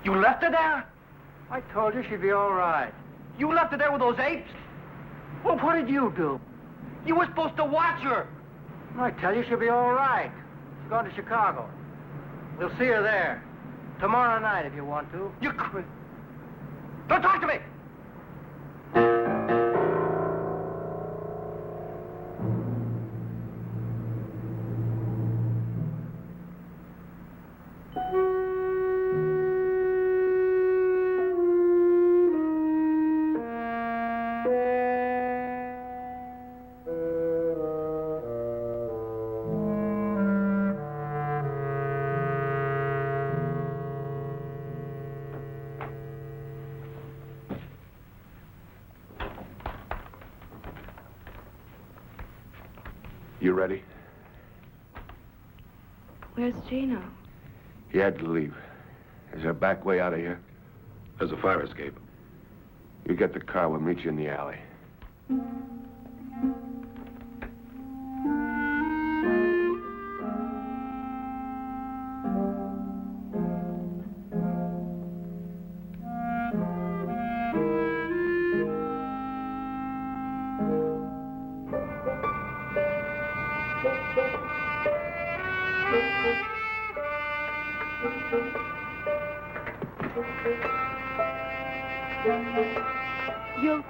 You left her there? I told you she'd be all right. You left her there with those apes? Well, what did you do? You were supposed to watch her. I tell you she'll be all right. She's going to Chicago. We'll see her there. Tomorrow night, if you want to. You quit. Don't talk to me! You ready? Where's Gino? He had to leave. Is there a back way out of here? There's a fire escape. You get the car, we'll meet you in the alley. You'll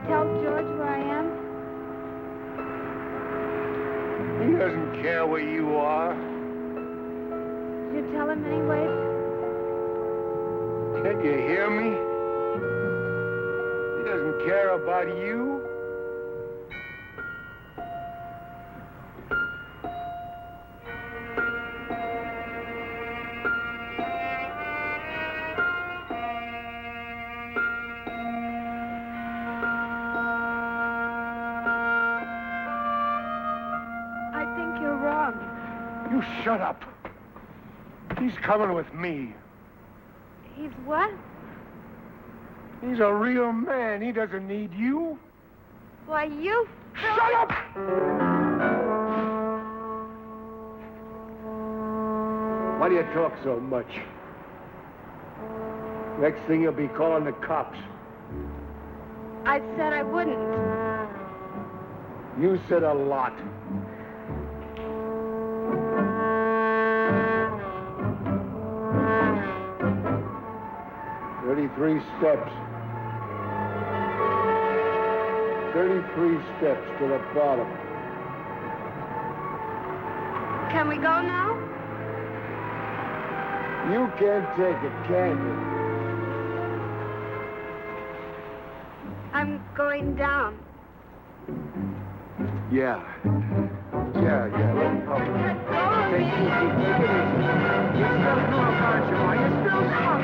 tell George where I am? He doesn't care where you are. You tell him anyway? Can't you hear me? He doesn't care about you. You shut up. He's coming with me. He's what? He's a real man. He doesn't need you. Why, you... Shut up! Why do you talk so much? Next thing you'll be calling the cops. I said I wouldn't. You said a lot. Three steps. 33 steps to the bottom. Can we go now? You can't take it, can you? I'm going down. Yeah. Let me help you. Let go of me. Take it easy. You're still drunk, aren't you? You're still drunk.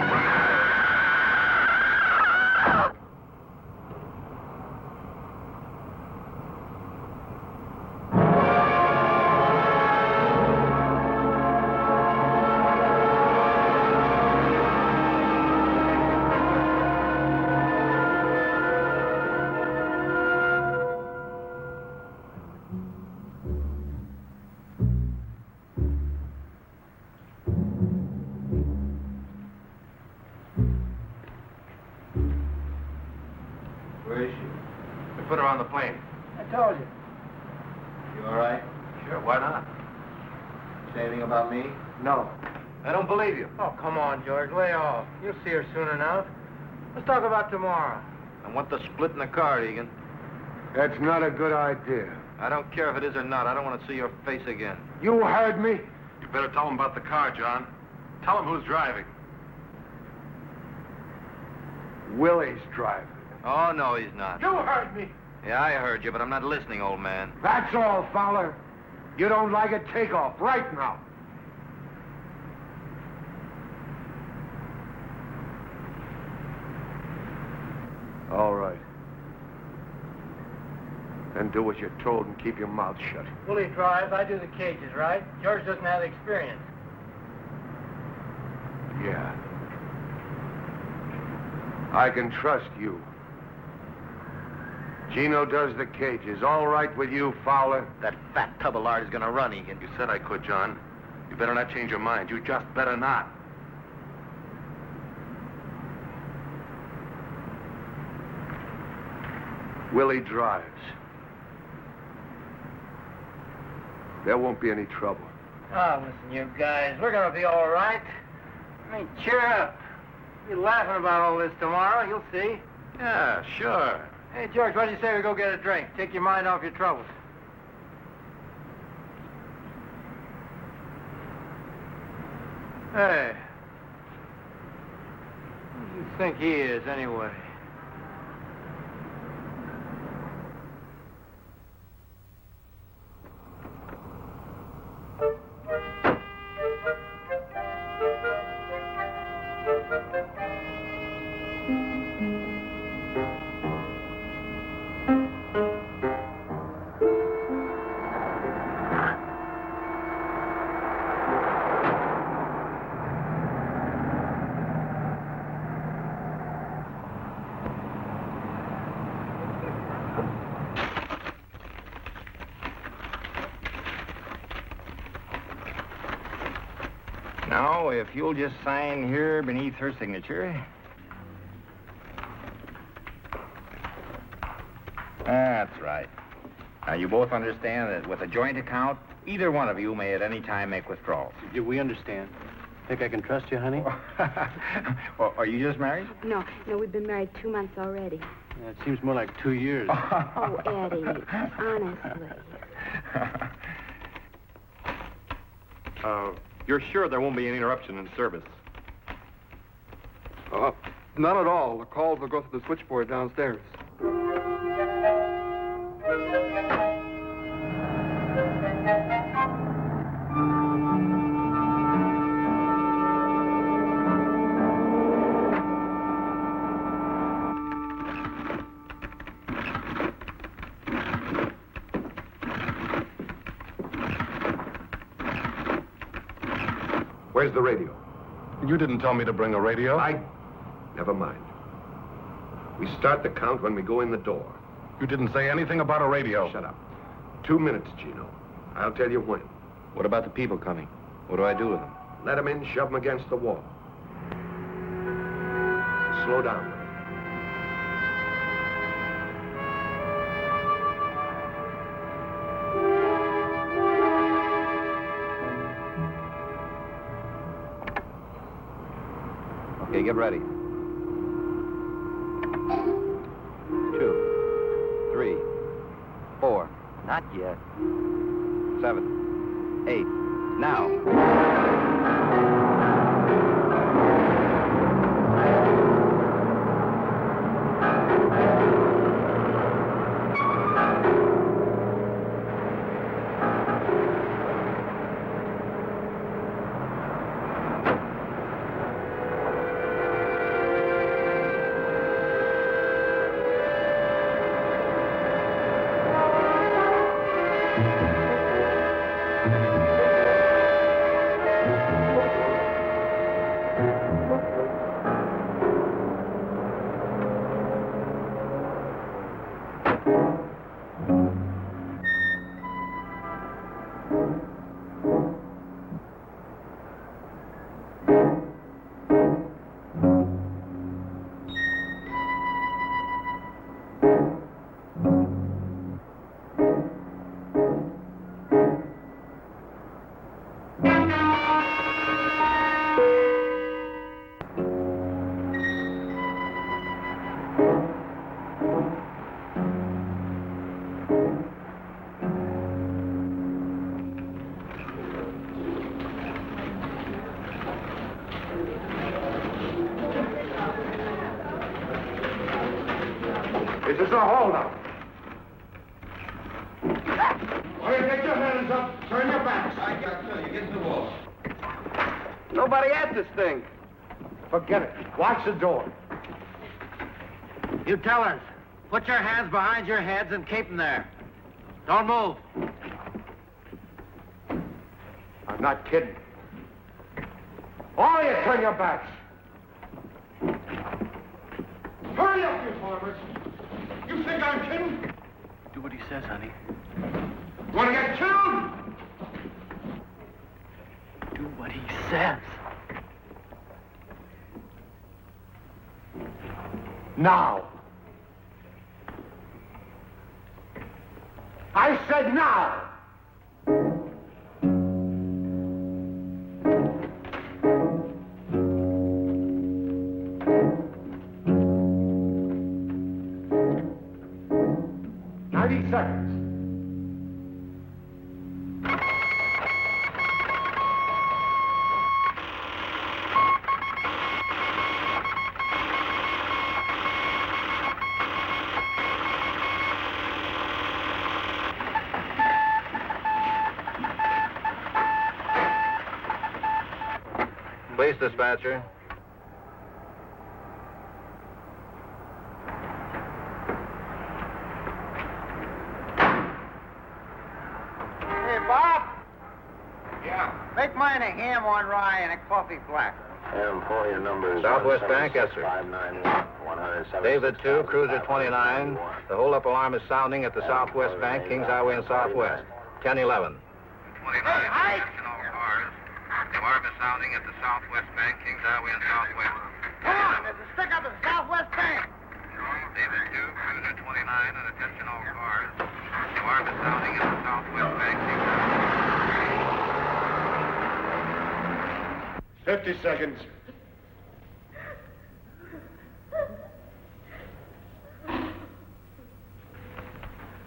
Where is she? We put her on the plane. I told you. You all right? Sure, why not? Say anything about me? No. I don't believe you. Oh, come on, George. Lay off. You'll see her soon enough. Let's talk about tomorrow. I want the split in the car, Egan. That's not a good idea. I don't care if it is or not. I don't want to see your face again. You heard me. You better tell him about the car, John. Tell him who's driving. Willie's driving. Oh, no, he's not. You heard me. Yeah, I heard you, but I'm not listening, old man. That's all, Fowler. You don't like it, take off right now. All right. Then do what you're told and keep your mouth shut. Willie drives, I do the cages, right? George doesn't have the experience. Yeah. I can trust you. Gino does the cages. All right with you, Fowler? That fat tub of lard is going to run, Egan. You said I could, John. You better not change your mind. You just better not. Willie drives. There won't be any trouble. Oh, listen, you guys, we're gonna be all right. I mean, cheer up. You'll be laughing about all this tomorrow, you'll see. Yeah, sure. Hey, George, what do you say we go get a drink? Take your mind off your troubles. Hey. Who do you think he is, anyway? Now, if you'll just sign here beneath her signature. That's right. Now, you both understand that with a joint account, either one of you may at any time make withdrawals. We understand. Think I can trust you, honey? Well, are you just married? No, we've been married 2 months already. Yeah, it seems more like 2 years. Oh, Eddie, honestly. You're sure there won't be any interruption in service? Not at all. The calls will go through the switchboard downstairs. Where's the radio? You didn't tell me to bring a radio. Never mind. We start the count when we go in the door. You didn't say anything about a radio. Shut up. 2 minutes, Gino. I'll tell you when. What about the people coming? What do I do with them? Let them in, shove them against the wall. Slow down, Willie. Okay, get ready. 2, 3, 4. Not yet. 7, 8. Now. This is a holdup. All right, get your hands up. Turn your backs. I got you. You get to the wall. Nobody at this thing. Forget it. Watch the door. You tellers, put your hands behind your heads and keep them there. Don't move. I'm not kidding. All of you, turn your backs. Hurry up, you farmers. You think I'm kidding? Do what he says, honey. Want to get killed? Do what he says. Now. I said now! Seconds. Police dispatcher. Make mine a ham on rye and a coffee black. M for your numbers. Southwest Bank, yes, sir. 591 David 2, Cruiser 29. The hold-up alarm is sounding at the Southwest Bank, Kings Highway and Southwest. 1011. 29. Hey, heist! The alarm is sounding at the Southwest Bank, Kings Highway and Southwest. Come on, there's a stick up at the Southwest Bank. David 2, Cruiser 29, and attention all cars. The alarm is sounding at the Southwest Bank, Kings Highway. 50 seconds.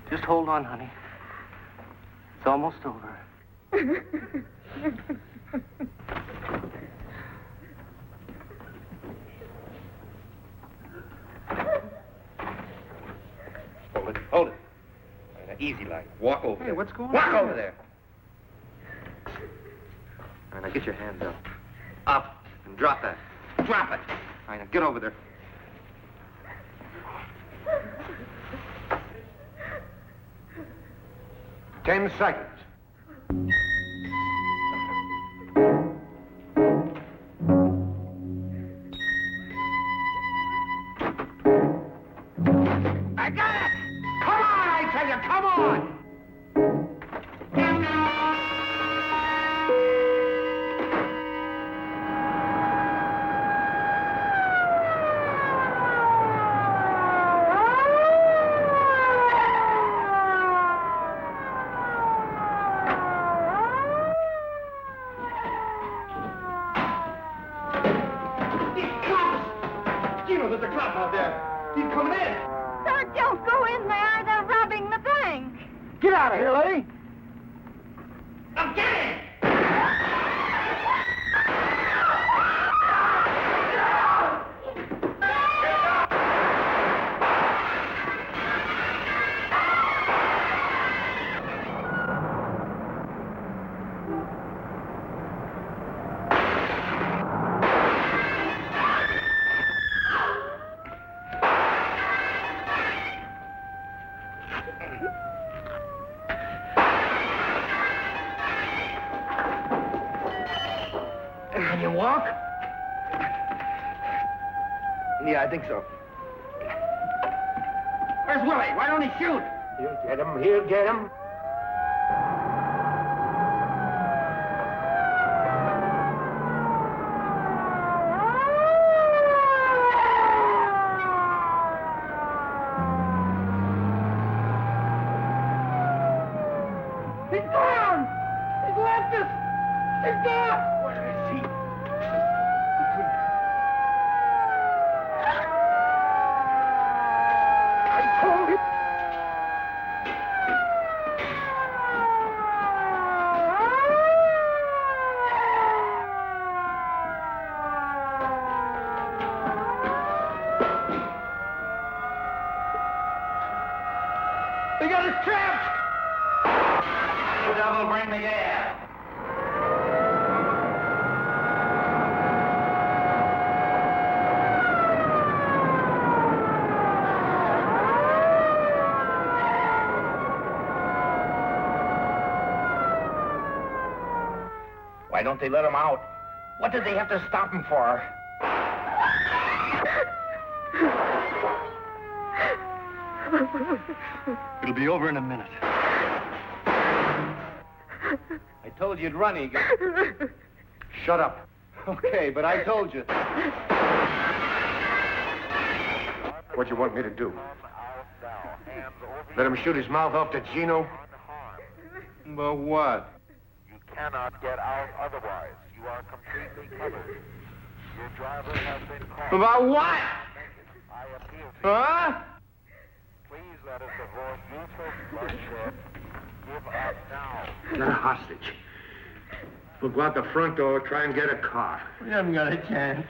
Just hold on, honey. It's almost over. Hold it. Right, now, easy like. Walk over. Hey, what's going on? Walk over there. All right, now get your hands up. Up. And drop that. Drop it. All right, now get over there. Ten seconds. I got it! Come on, I tell you, come on! There's a cop out there. He's coming in. Sir, don't go in there. They're robbing the bank. Get out of here, lady. I'm getting. Can you walk? Yeah, I think so. Where's Willie? Why don't he shoot? He'll get him. He'll get him. He's gone! He's left us! He's gone! Where is he? I told him. They got us trapped! You double bring the gas. Why don't they let him out? What did they have to stop him for? It'll be over in a minute. I told you you'd run, Egan. Shut up. Okay, but I told you. What do you want me to do? Let him shoot his mouth off to Gino? But what? You cannot get out otherwise. You are completely covered. Your driver has been caught. About what? I appeal to Huh? you. Please let us avoid useless bloodshed. Give up now. You're a hostage. We'll go out the front door, try and get a car. We haven't got a chance.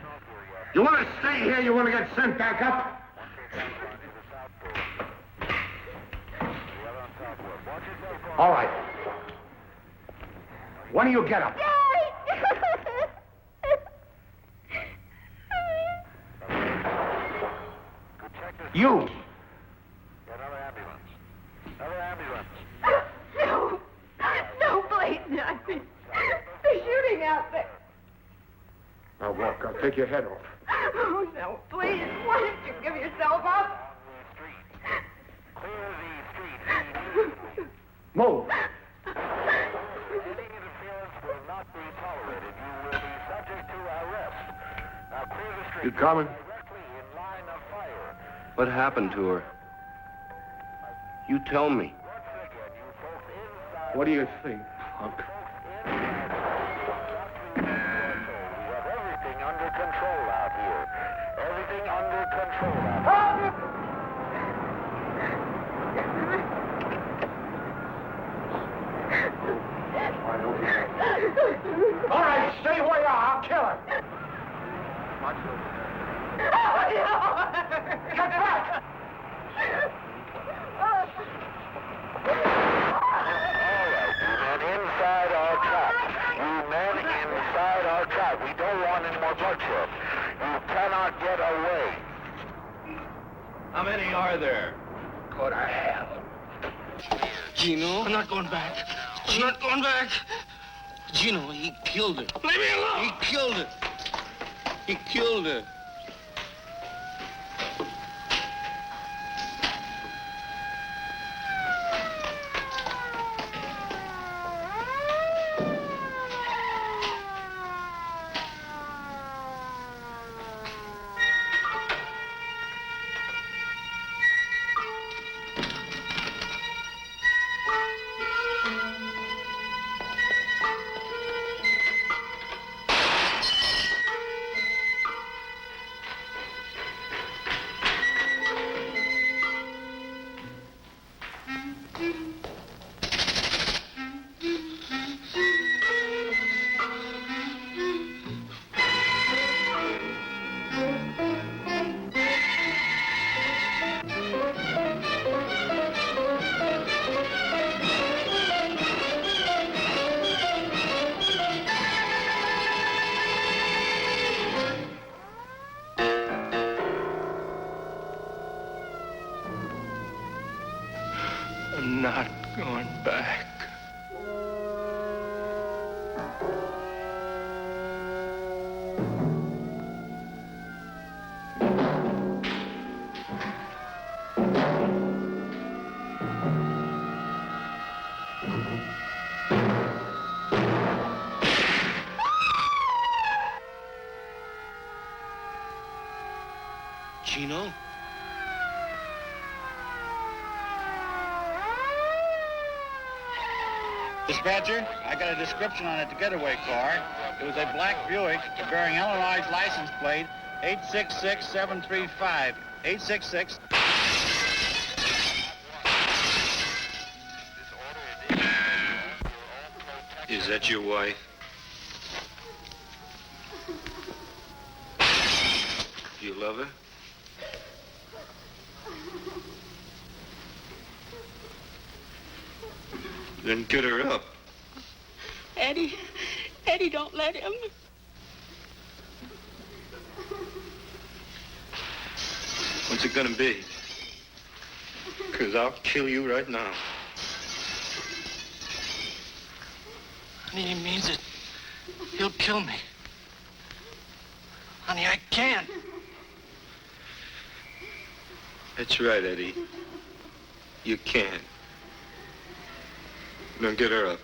You want to stay here? You want to get sent back up? All right. When do you get up? You! Another ambulance. Another ambulance. No. No, please, not. They're shooting out there. Now walk. I'll take your head off. Oh, no, please. Why don't you give yourself up? Clear the street. Move. Any interference will not be tolerated. You will be subject to arrest. Now clear the street. You coming? Directly in line of fire. What happened to her? You tell me. Once again, you folks inside. What do you think, punk? We have everything under control out here. Everything under control out here. All right, stay where you are. I'll kill her. Get back! Inside our trap. You men inside our trap. We don't want any more bloodshed. You cannot get away. How many are there? Go to hell. Gino? I'm not going back. I'm not going back. Gino, he killed her. Leave me alone! He killed her. He killed her. I'm not going back. Gino? Dispatcher, I got a description on it, the getaway car. It was a black Buick bearing Illinois license plate 866735. 866. Is that your wife? You love her? Then get her up. Eddie, don't let him. What's it gonna be? 'Cause I'll kill you right now. Honey, he means it. He'll kill me. Honey, I can't. That's right, Eddie. You can. Now get her up.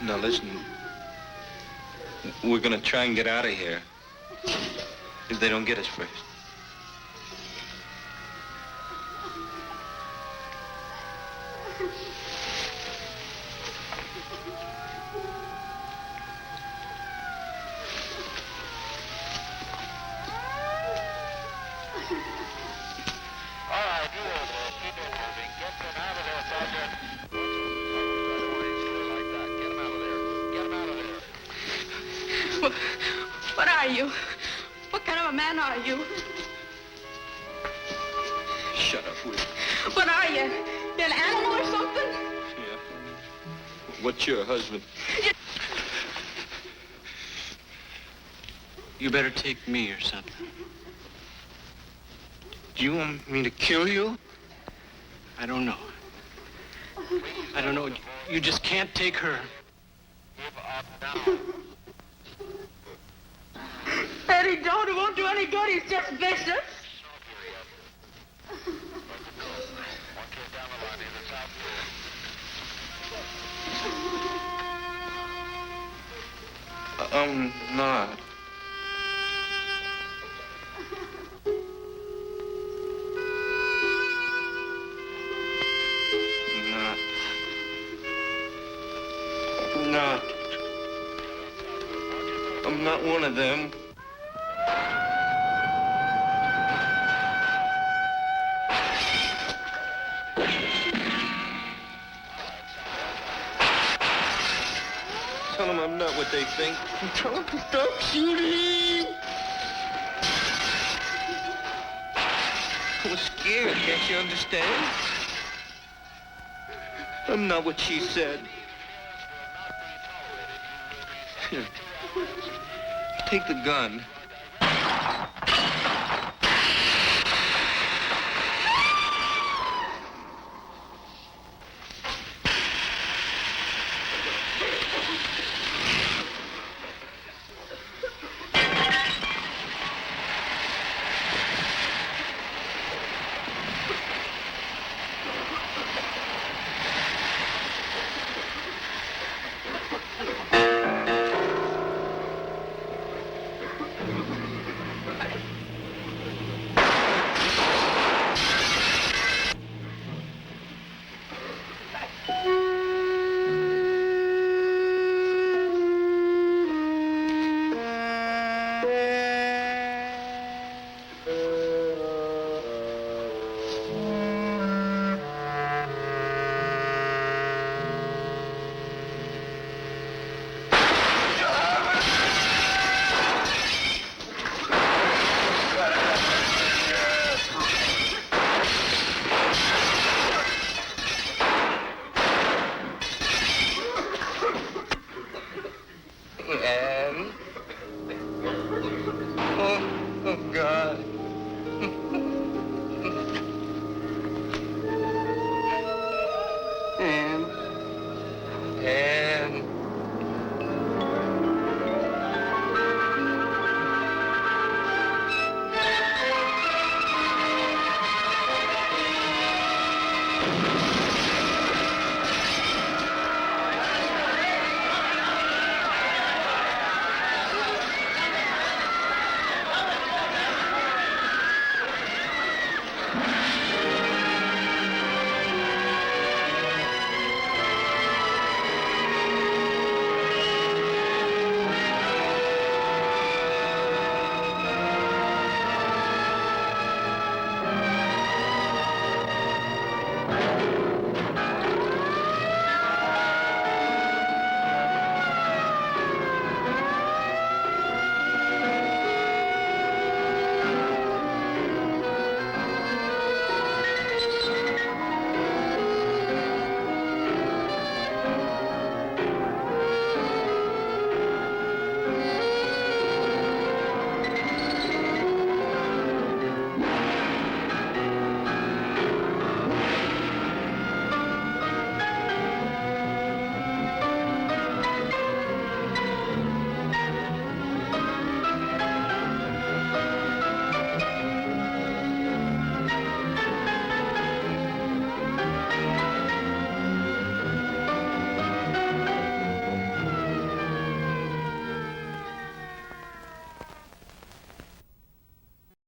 Now listen. We're gonna try and get out of here. If they don't get us first. What are you? What kind of a man are you? Shut up, will you? What are you? You an animal or something? Yeah. What's your husband? You better take me or something. Do you want me to kill you? I don't know. I don't know. You just can't take her. Eddie, don't. It won't do any good. He's just vicious. I'm not. I'm not one of them. Tell them I'm not what they think. Tell them to stop shooting. I was scared, can't you understand? I'm not what she said. Here. Take the gun.